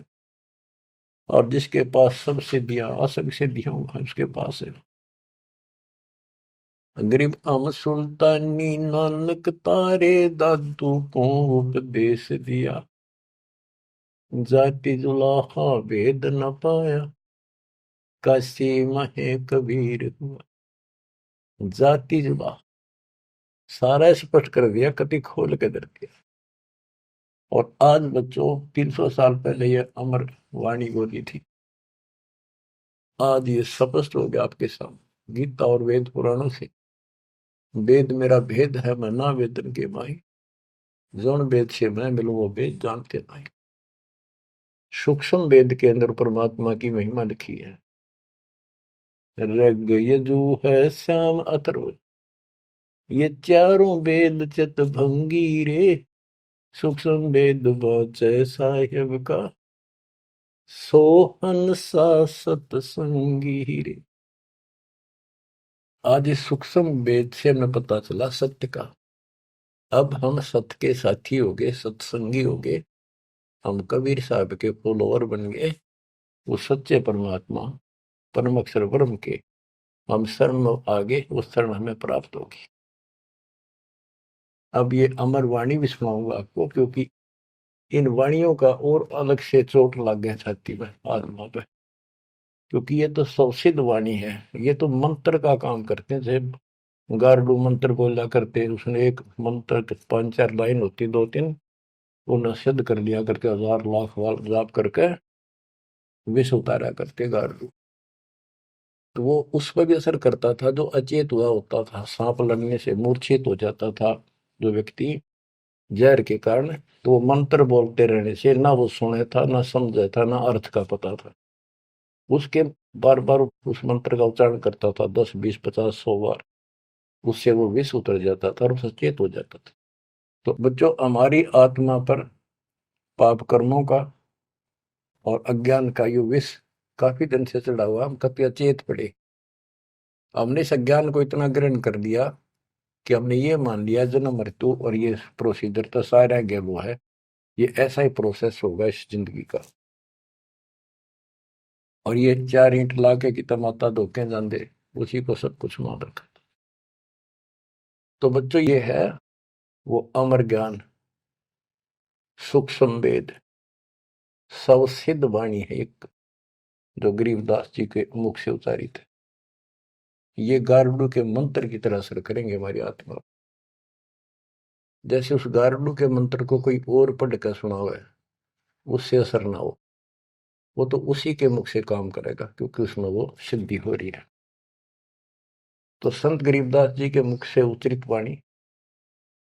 और जिसके पास सब सिद्धियां असंग सिद्धियों उसके पास है। गरीब अम सुल्तानी नानक तारे दादू को उपदेश दिया, जाति जुलाहा भेद न पाया, काशी महे कबीर हुआ। जाति जुला सारा स्पष्ट कर दिया, कति खोल के दर दिया। और आज बच्चों 300 साल पहले ये अमर वाणी बोली थी, आज ये स्पष्ट हो गया आपके सामने गीता और वेद पुराणों से। वेद मेरा भेद है, मैं ना वेदन के माही, जौन वेद से मैं मिलूं वो वेद जानते नहीं। सूक्ष्म वेद के अंदर परमात्मा की महिमा लिखी है। ऋग यजु है श्याम अथर्व, ये चारों वेद चित भंगी रे, सूक्ष्म वेद बाचे साहिब का, सोहन सा सतसंगी रे। आज इस सूक्ष्म वेद से हमें पता चला सत्य का। अब हम सत्य के साथी हो गए, सत्संगी हो गए, हम कबीर साहब के फॉलोअर बन गए। वो सच्चे परमात्मा परम अक्षर ब्रह्म के हम शरण आगे, वो शरण हमें प्राप्त होगी। अब ये अमर वाणी भी सुनाऊंगा आपको, क्योंकि इन वाणियों का और अलग से चोट लग गया छाती में, आत्मा पे, क्योंकि ये तो सौसिद्ध वाणी है। ये तो मंत्र का काम करते हैं। जैसे गारडू मंत्र बोला करते, उसने एक मंत्र 5-4 लाइन होती, 2-3, उन्हें सिद्ध कर लिया करके 1000 लाख बार जाप करके विष उतारा करते गारडू। तो वो उस पर भी असर करता था जो अचेत हुआ होता था। सांप लगने से मूर्छित हो जाता था जो व्यक्ति जहर के कारण, तो वो मंत्र बोलते रहने से ना वो सुने था, ना समझा था, ना अर्थ का पता था। उसके बार बार उस मंत्र का उच्चारण करता था, 10, 20, 50, 100 बार, उससे वो विष उतर जाता था और सचेत हो जाता था। तो बच्चों, हमारी आत्मा पर पाप कर्मों का और अज्ञान का यो विष काफी दिन से चढ़ा हुआ, हम कभी अचेत पड़े। हमने इस अज्ञान को इतना ग्रहण कर दिया कि हमने ये मान लिया जन्म मृत्यु और ये प्रोसीजर तो सारा गया वो है, ये ऐसा ही प्रोसेस होगा इस जिंदगी का। और ये 4 ईंट लाके कि तमाता धोखे जाते, उसी को सब कुछ मान रखा। तो बच्चों, ये है वो अमर ज्ञान, सूक्ष्म वेद, सब सिद्ध वाणी है एक, जो गरीबदास जी के मुख से उतारी थे। ये गारुड़ के मंत्र की तरह असर करेंगे हमारी आत्मा। जैसे उस गारुड़ के मंत्र को कोई और पढ़ कर सुनावे, उससे असर ना हो, वो तो उसी के मुख से काम करेगा, क्योंकि उसमें वो सिद्धि हो रही है। तो संत गरीबदास जी के मुख से उच्चरित वाणी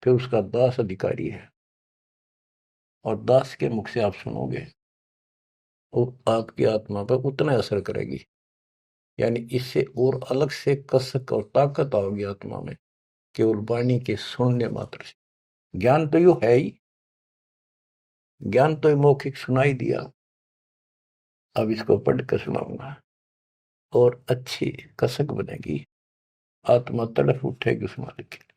फिर उसका दास अधिकारी है, और दास के मुख से आप सुनोगे वो आपकी आत्मा पर उतना असर करेगी। यानी इससे और अलग से कसक और ताकत आओगी आत्मा में, केवल वाणी के सुनने मात्र से। ज्ञान तो यू है ही, ज्ञान तो मौखिक सुनाई दिया, अब इसको पढ़कर सुनाऊंगा और अच्छी कसक बनेगी, आत्मा तड़फ उठेगी उस मालिक के लिए।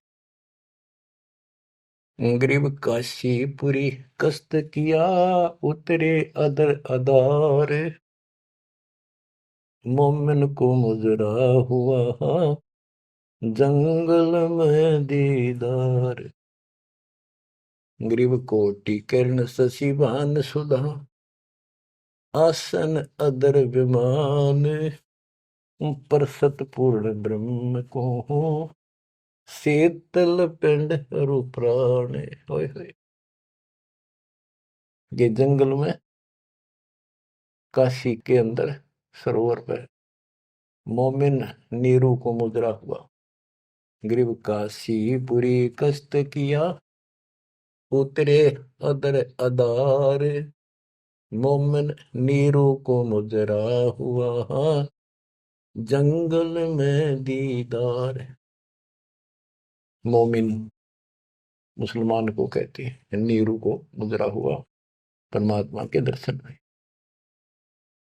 गरीब काशीपुरी कस्त किया, उतरे अदर अदार, मोमिन को मुजरा हुआ जंगल में दीदार। ग्रीव कोटि किरण शशिभान सुधा, आसन अदर विमान, पर सतपूर्ण ब्रह्म को हो, शीतल पिंड हरु प्राण। होय होय। ये जंगल में काशी के अंदर सरोवर पर मोमिन नीरू को मुद्रा हुआ। ग्रीव काशीपुरी कस्त किया, उतरे अदर अदार, मोमिन नीरू को मुजरा हुआ जंगल में दीदार। मोमिन मुसलमान को कहते हैं, नीरू को मुजरा हुआ परमात्मा के दर्शन में।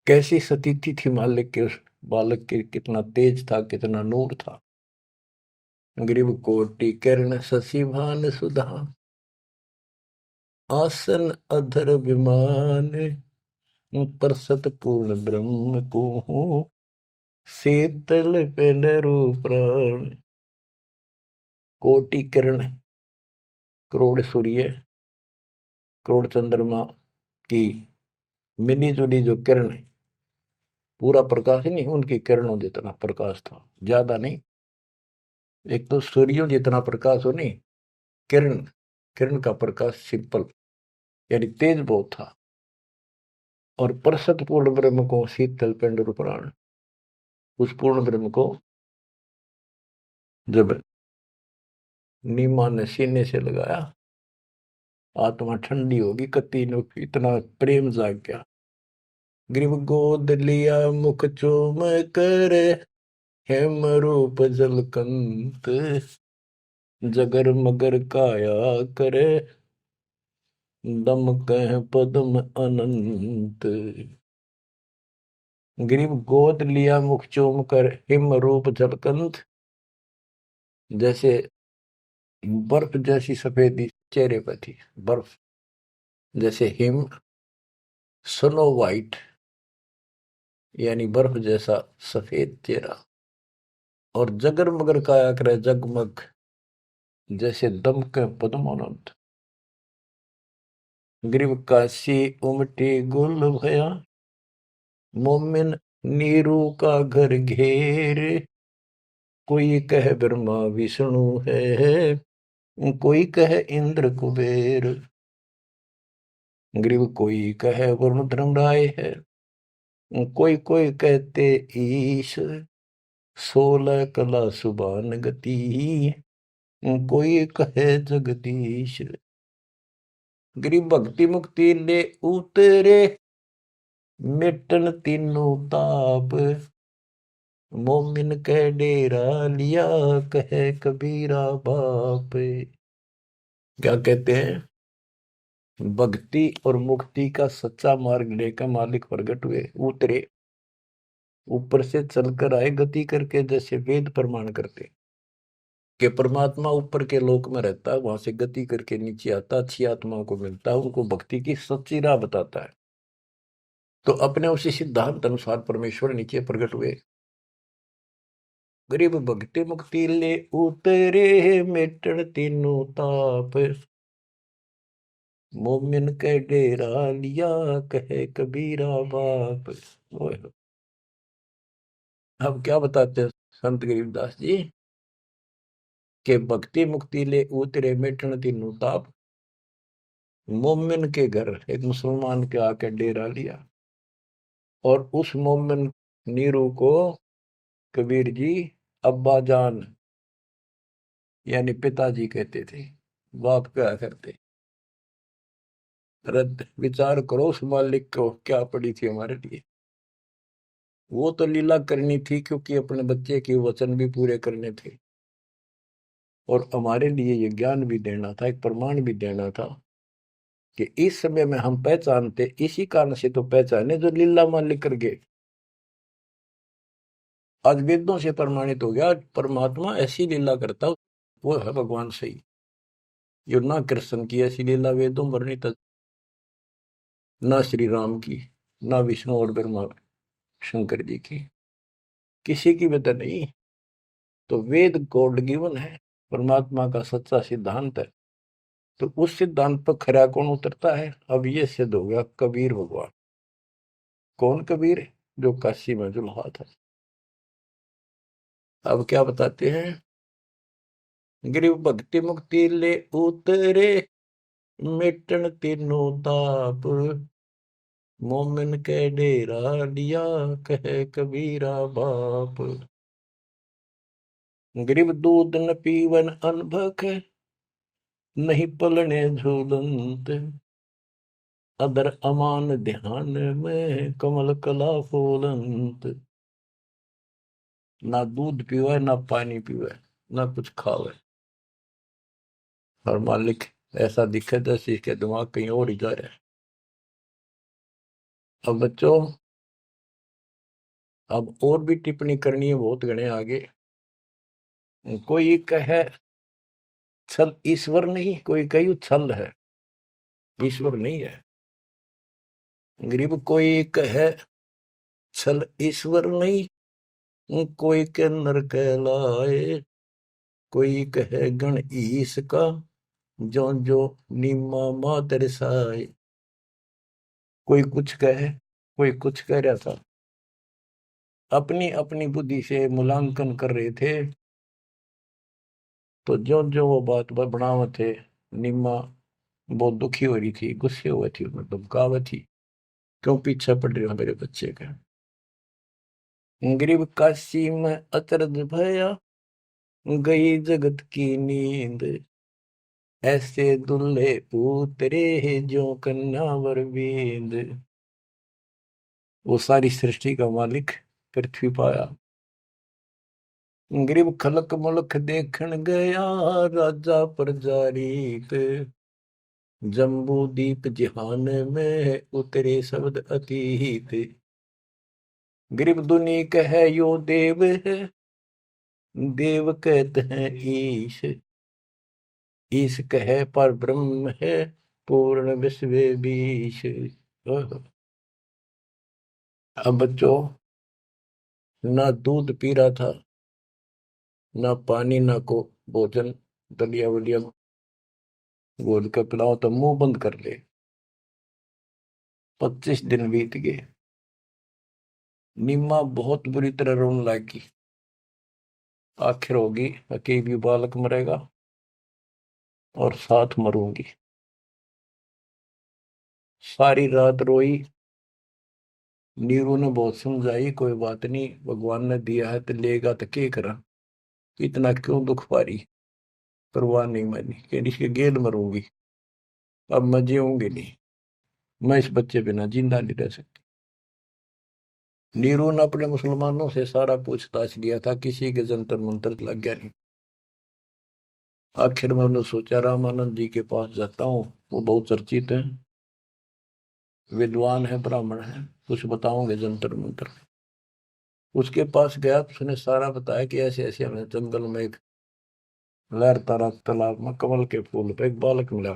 कैसी सतीथि थी मालिक के उस बालक के, कितना तेज था, कितना नूर था। ग्रीव कोटि किरण शशिभान सुधा, आसन अधर विमान, पर सतपूर्ण ब्रह्म को हूँ, शीतल पेंडरु प्राण। कोटि किरण, करोड़ सूर्य, करोड़ चंद्रमा की मिली जुली जो किरण है, पूरा प्रकाश नहीं, उनकी किरणों जितना प्रकाश था, ज्यादा नहीं। एक तो सूर्यों जितना प्रकाश हो नहीं, किरण, किरण का प्रकाश सिंपल, यानी तेज बहुत था। और परसत पूर्ण ब्रह्म को शीतल पिंड प्राण, उस पूर्ण ब्रह्म को जब नीमा ने सीने से लगाया, आत्मा ठंडी होगी, कति ने इतना प्रेम जाग गया। ग्रीव गोद लिया मुख चूम कर, हेम रूप जलकंत, जगर मगर काया करे, दम कह पद्म अनंत। ग्रीव गोद लिया मुख चूम कर, हिम रूप जलकंत, जैसे बर्फ जैसी सफेदी चेहरे पर थी, बर्फ जैसे हिम, स्नो वाइट यानी बर्फ जैसा सफेद चेहरा, और जगर मगर काया करे जगमग, जैसे दमक पद्मानंद। ग्रीव काशी उमटी गुल भया, मोमिन नीरू का घर घेर, कोई कह ब्रह्मा विष्णु है, कोई कह इंद्र कुबेर। ग्रीव कोई कह वरुण धर्मराय है, कोई कोई कहते ईश, 16 कला सुबान गति, कोई कहे जगदीश। ग्रीव भक्ति मुक्ति ले उतरे, मिटन तीनों ताप, मोमिन कह डेरा लिया, कहे कबीरा बाप। क्या कहते हैं? भक्ति और मुक्ति का सच्चा मार्ग लेकर मालिक प्रगट हुए, उतरे, ऊपर से चलकर आए गति करके, जैसे वेद प्रमाण करते कि परमात्मा ऊपर के लोक में रहता है, वहां से गति करके नीचे आता, अच्छी आत्माओं को मिलता है, उनको भक्ति की सच्ची राह बताता है। तो अपने उसी सिद्धांत अनुसार परमेश्वर नीचे प्रकट हुए। गरीब भक्ति मुक्ति ले उतरे, मिटन तीनों ताप, मोमिन के डेरा लिया, कहे कबीरा बाप। अब क्या बताते हैं संत गरीबदास जी के भक्ति मुक्ति ले उतरे, मिटन तीनों ताप, मोमिन के घर एक मुसलमान के आके डेरा लिया, और उस मोमिन नीरू को कबीर जी अब्बा जान यानी पिताजी कहते थे, बाप क्या करते। रद्द विचार करो उस मालिक को क्या पड़ी थी हमारे लिए। वो तो लीला करनी थी क्योंकि अपने बच्चे के वचन भी पूरे करने थे, और हमारे लिए ये ज्ञान भी देना था, एक प्रमाण भी देना था कि इस समय में हम पहचानते, इसी कारण से तो पहचाने जो लीला मालिक कर गए। आज वेदों से प्रमाणित हो गया, परमात्मा ऐसी लीला करता वो है भगवान सही। यो ना कृष्ण की ऐसी लीला वेदों वर्णित, ना श्री राम की, ना विष्णु और ब्रह्मा शंकर जी की, किसी की वजह नहीं। तो वेद गॉड गिवन है, परमात्मा का सच्चा सिद्धांत है। तो उस सिद्धांत पर खरा कौन उतरता है? अब ये सिद्ध हो गया कबीर भगवान। कौन कबीर? जो काशी में जुल्हा था। अब क्या बताते हैं? गिरिव भक्ति मुक्ति ले उतरे, मिटन तीनों ताप, मोमिन के डेरा लिया, कहे कबीरा बाप। गिरिव दूध न पीवन अनभक, नहीं पलने झूलंत, अदर अमान ध्यान में, कमल कला फूलंत। ना दूध पीवे, ना पानी पीवे, ना कुछ खावे, और मालिक ऐसा दिखे जैसे इसके दिमाग कहीं और ही जा रहा है। अब बच्चों, अब और भी टिप्पणी करनी है बहुत घने आगे। कोई कहे छल ईश्वर नहीं, कोई कही छल है, ईश्वर नहीं है। गरीब कोई कहे छल ईश्वर नहीं, कोई के नर कहलाए, कोई कहे गण ईश का, जो जो नीमा मातर साए। कोई कुछ कहे, कोई कुछ कह रहा था, अपनी अपनी बुद्धि से मूल्यांकन कर रहे थे। तो जो जो वो बात बनावत थे, निम्मा बहुत दुखी हो रही थी, गुस्से हुई थी, मतलब धमकावा थी, क्यों पीछा पड़ रही हो मेरे बच्चे का। गरीब काशी में अचरज भया, गई जगत की नींद, ऐसे दुल्हे पुतरे जो कन्नावर बींद। वो सारी सृष्टि का मालिक पृथ्वी पाया, गरीब खलक मुलक देखन गया, राजा प्रजारीत, जम्बू दीप जिहान में उतरे शब्द अतीत। गरीब दुनी कहे यो देव है, देव कहते हैं ईश, ईश कहे पर ब्रह्म है, पूर्ण विश्व बीश। अब बच्चों, ना दूध पी रहा था, ना पानी, ना को भोजन, दलिया वलिया घोल कर पिलाओ तो मुंह बंद कर ले। 25 दिन बीत गए। नीमा बहुत बुरी तरह रोने लगी। आखिर होगी, अकेली बालक मरेगा और साथ मरूंगी। सारी रात रोई। नीरू ने बहुत समझाई, कोई बात नहीं, भगवान ने दिया है तो लेगा, तो क्या करा, इतना क्यों दुख पा रही। परवाह नहीं मानी, कह इसके गेल मरूंगी, अब मैं जीऊंगी नहीं, मैं इस बच्चे बिना जिंदा नहीं रह सकती। नीरू ने अपने मुसलमानों से सारा पूछताछ लिया था, किसी के जंतर मंतर लग गया नहीं। आखिर में उन्होंने सोचा रामानंद जी के पास जाता हूँ, वो बहुत चर्चित हैं, विद्वान है, ब्राह्मण है, कुछ बताओगे जंतर मंतर। उसके पास गया तो उसने सारा बताया कि ऐसे ऐसे हमें जंगल में एक लहरता रहा तालाब में कमल के फूल पे एक बालक मिला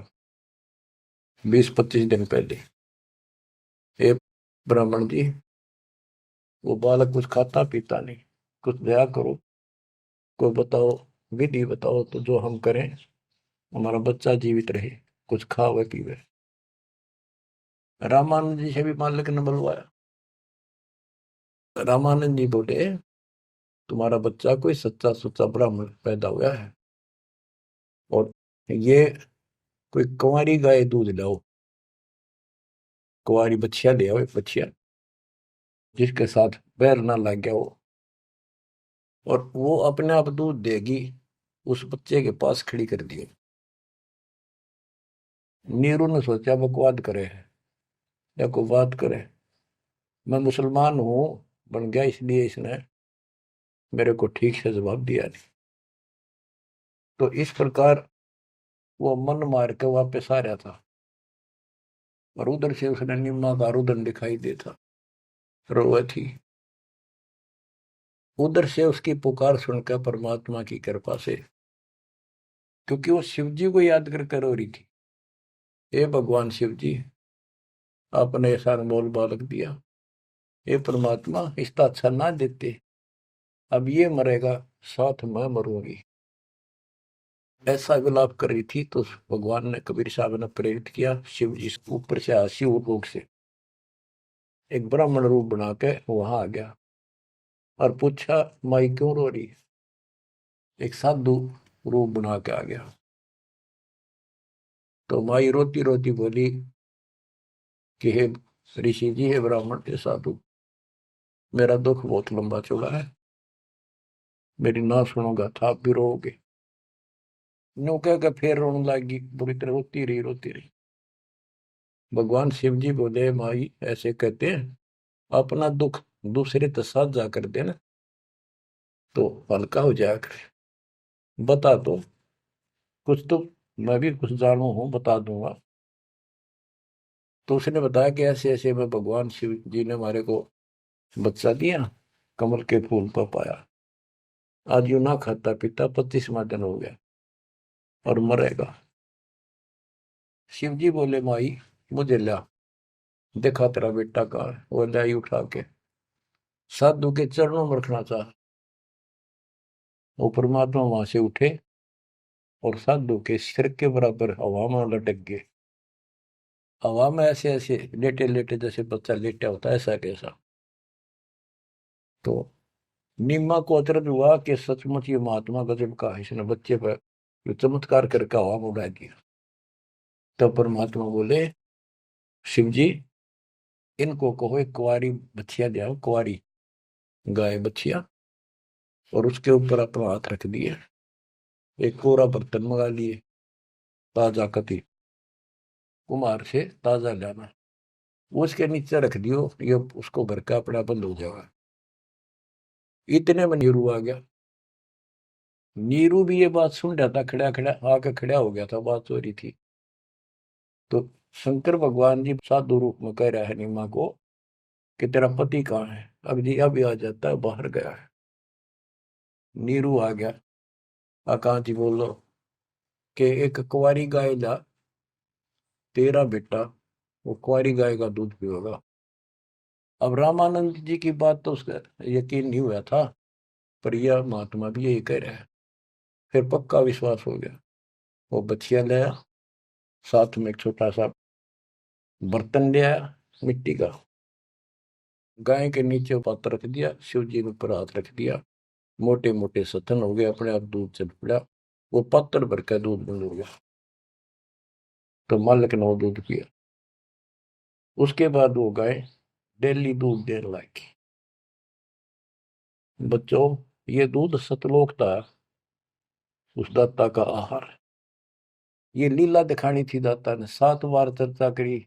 20-25 दिन पहले। ए ब्राह्मण जी, वो बालक कुछ खाता पीता नहीं, कुछ दया करो, कोई बताओ, विधि बताओ तो जो हम करें, हमारा बच्चा जीवित रहे, कुछ खावे पीवे। रामानंद जी से भी मालिक ने बुलवाया। रामानंद जी बोले, तुम्हारा बच्चा कोई सच्चा सुच्चा ब्राह्मण पैदा हुआ है, और ये कोई कुंवारी गाय दूध लाओ, कुंवारी बछिया ले आओ, एक बछिया जिसके साथ बैर ना लग गया हो, और वो अपने आप दूध देगी, उस बच्चे के पास खड़ी कर दियो। नीरू ने सोचा बकवाद करे है या कोई बात करे, मैं मुसलमान हूं बन गया, इसलिए इसने मेरे को ठीक से जवाब दिया नहीं। तो इस प्रकार वो मन मार के वापस आ रहा था, और उधर से उसने निम्मा का रुदन दिखाई देता, रोए थी। उधर से उसकी पुकार सुनकर परमात्मा की कृपा से, क्योंकि वो शिव जी को याद कर रो रही थी, हे भगवान शिव जी, आपने ऐसा अनमोल बालक दिया, हे परमात्मा इसका अच्छा ना देते, अब ये मरेगा, साथ मैं मरूंगी। ऐसा विलाप कर रही थी तो भगवान ने, कबीर साहब ने प्रेरित किया, शिव जी ऊपर से शिव लोक से एक ब्राह्मण रूप बना के वहां आ गया और पूछा, माई क्यों रो रही है। एक साधु रूप बना के आ गया। तो माई रोती रोती बोली कि हे ऋषि जी, हे ब्राह्मण के साधु, मेरा दुख बहुत लंबा चौड़ा है, मेरी ना सुनोगा था आप भी रोओगे। नो कह के फिर रोने लगी, बुरी तरह रोती रही, रोती रही। भगवान शिव जी बोले, माई ऐसे कहते हैं, अपना दुख दूसरे के साथ जा कर देना तो हल्का हो जाया करे, बता दो कुछ तो, मैं भी कुछ जानू हूं, बता दूंगा। तो उसने बताया कि ऐसे ऐसे में भगवान शिव जी ने हमारे को बच्चा दिया, कमल के फूल पर पाया, आज यू ना खाता पीता 25वां दिन हो गया और मरेगा। शिव जी बोले, माई मुझे ला, देखा तेरा बेटा कहाँ है, वो लाई उठा के साधु के चरणों में रखना चाह, वो परमात्मा वहां से उठे और साधु के सिर के बराबर हवा में लटक गए। हवा में ऐसे ऐसे लेटे लेटे, जैसे बच्चा लेटा होता है, ऐसा कैसा। तो निम्मा को अचरज हुआ कि सचमुच ये महात्मा गजब का है, इसने बच्चे पर जो चमत्कार करके हवा में उड़ा दिया। तो परमात्मा बोले शिव जी इनको कहो एक कुंवारी बछिया ले आओ, कुंवारी गाय बछिया, और उसके ऊपर अपना हाथ रख दिए, एक कोरा बर्तन मंगा लिए, ताजा कति कुमार से ताजा लाना, वो उसके नीचे रख दियो, ये उसको घर का अपना बंद हो जाएगा। इतने में नीरू आ गया। नीरू भी ये बात सुन रहा था, खड़ा खड़ा आके खड़ा हो गया था, बात हो रही थी। तो शंकर भगवान जी साधु रूप में कह रहा है नीमा को कि तेरा पति कहाँ है? अब जी अभी आ जाता है, बाहर गया है। नीरू आ गया, कहाँ जी बोलो कि एक कुंवारी गाय ला, तेरा बेटा वो कुंवारी गाय का दूध पिएगा। अब रामानंद जी की बात तो उसका यकीन नहीं हुआ था, पर यह महात्मा भी यही कह रहा है। फिर पक्का विश्वास हो गया। वो बछिया लाया, साथ में एक छोटा सा बर्तन ले आया मिट्टी का, गाय के नीचे पात्र रख दिया, शिव जी के ऊपर हाथ रख दिया, मोटे मोटे सतन हो गए, अपने आप दूध चल पड़ा। वो पात्र भर का दूध बंद हो गया। तो मालिक ने वो दूध पिया। उसके बाद वो गाय डेली दूध देने लगी। बच्चों, ये दूध सतलोक था, उस दाता का आहार। ये लीला दिखानी थी, दाता ने 7 बार चर्चा करी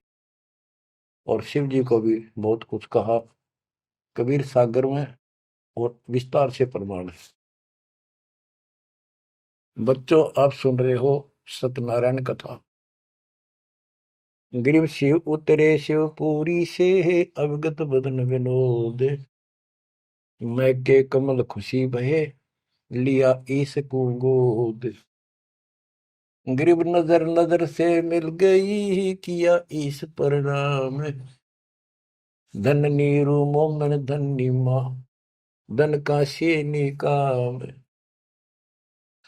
और शिव जी को भी बहुत कुछ कहा, कबीर सागर में, और विस्तार से प्रमाण है। बच्चों, आप सुन रहे हो सत्यनारायण कथा। ग्रीव शिव उतरे शिवपुरी से, अवगत बदन विनोद, मैं के कमल खुशी बहे, लिया ईस को गोद। ग्रीव नजर नजर से मिल गई, किया ईस प्रणाम, धन नीरू मोमन धन माँ, धन का शेनी काम।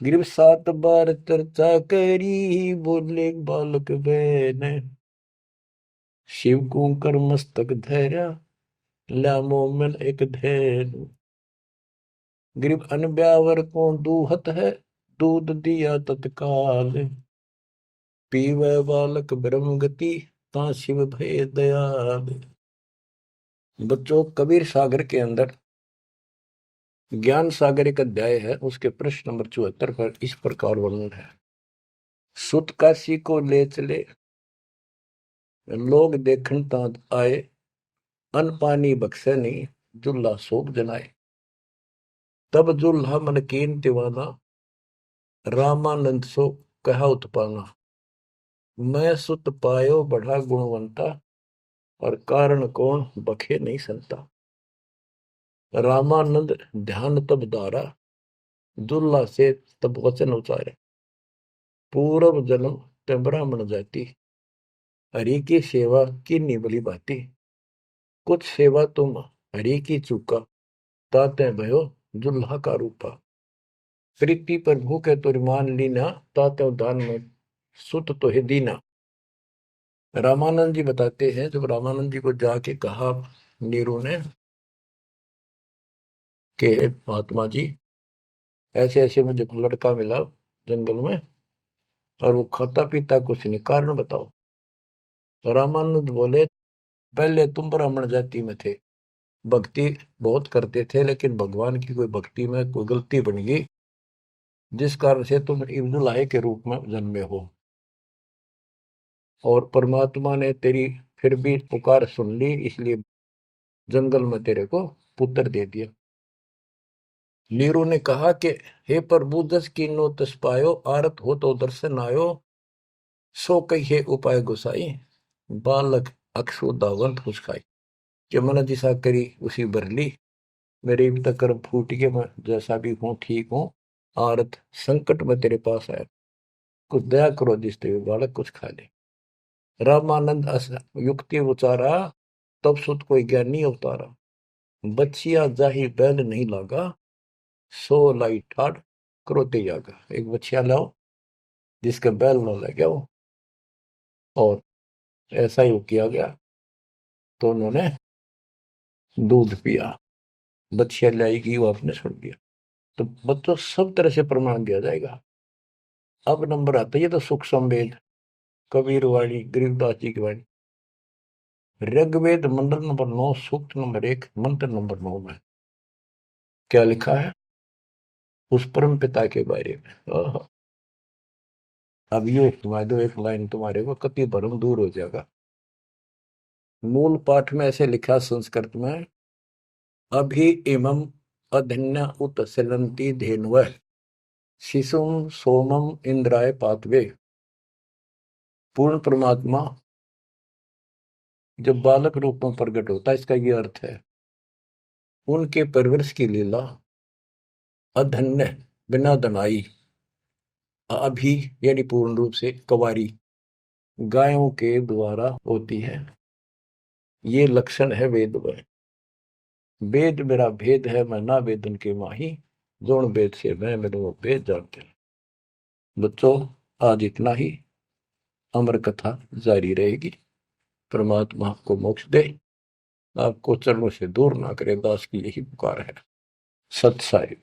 ग्रीव 7 बार चर्चा करी, बोले बालक बहन, शिव को कर मस्तक धैर्या, ला मोमन एक धैर्य। ग्रीव अनब्यावर को दूहत है, दूध दिया तत्काल, पीवे बालक ब्रह्म गति, ता शिव भय दयाल। बच्चों, कबीर सागर के अंदर ज्ञान सागर एक अध्याय है, उसके प्रश्न नंबर 74 पर इस प्रकार वर्णन है। सुत काशी को ले चले, लोग देखन तात आए, अन पानी बख्शे नहीं, जुल्ला शोक जनाए। तब जुल्हा मन कीन दीवाना, रामानंद सो कहा उत्पाना। मैं सुत पायो बढ़ा गुणवंता, और कारण कौन बखे नहीं संता। रामानंद ध्यान तब दारा, दुल्ला से तब वचन उचारे। पूर्व जन्म ते ब्राह्मण जाति, हरि की सेवा की निबली बाती। कुछ सेवा तुम हरि की चूका, ताते भयो दुल्हा का रूपा। प्रीति पर भूखे तो मान लीना, ताते दान में सुत तो है दीना। रामानंद जी बताते हैं, जब रामानंद जी को जाके कहा नीरू ने कि महात्मा जी ऐसे ऐसे मुझे लड़का मिला जंगल में, और वो खाता पीता कुछ नहीं, कारण बताओ। तो रामानंद बोले पहले तुम ब्राह्मण जाति में थे, भक्ति बहुत करते थे, लेकिन भगवान की कोई भक्ति में कोई गलती बन गई, जिस कारण से तुम इब्दुल्लाह के रूप में जन्मे हो, और परमात्मा ने तेरी फिर भी पुकार सुन ली, इसलिए जंगल में तेरे को पुत्र दे दिया। नीरू ने कहा कि हे प्रभु, 10 कीनो तस पायो, आरत हो तो दर्शन आयो, सो कही उपाय गुसाई, बालक अक्षुदावंत कुछ खाई। कि मन जिसा करी उसी भरली, मेरे भी तक कर्म फूट के, मैं जैसा भी हूँ ठीक हूँ, आरत संकट में तेरे पास आया, कुछ दया करो जिसते हुए बालक कुछ खा ले। रामानंद युक्ति उचारा, तब सुत कोई ज्ञानी अवतारा। बच्चिया जाही बैल नहीं लागा, सो लाई ठाड़ क्रोते जागा। एक बच्चिया लाओ जिसका बैल न लगे हो, और ऐसा ही किया गया। तो उन्होंने दूध पिया, बच्चिया लाएगी, वो आपने छोड़ दिया। तो बच्चों, सब तरह से प्रमाण दिया जाएगा। अब नंबर आता है, ये तो सुख संवेद कबीर वाणी, गरीबदास जी की वाणी। ऋग्वेद मंडल नंबर 9, सूक्त नंबर 1, मंत्र नंबर 9 में क्या लिखा है उस परम पिता के बारे में। अब ये सुना दो एक लाइन, तुम्हारे को कति भरम दूर हो जाएगा। मूल पाठ में ऐसे लिखा संस्कृत में, अभि इमं अधन्य उत सिलंती धेन्व शिशुम सोमम इंद्राय पातवे। पूर्ण परमात्मा जब बालक रूप में प्रकट होता है, इसका ये अर्थ है उनके परवरिश की लीला अधन्य बिना दनाई, अभी यानी पूर्ण रूप से कवारी गायों के द्वारा होती है। ये लक्षण है वेद में। वेद मेरा भेद है, मैं ना वेदन के माही, जोन वेद से मैं मेरे वो भेद जानते हैं। बच्चों आज इतना ही, अमर कथा जारी रहेगी। परमात्मा आपको मोक्ष दे, आपको चरणों से दूर ना करे, दास की यही पुकार है। सत साहिब।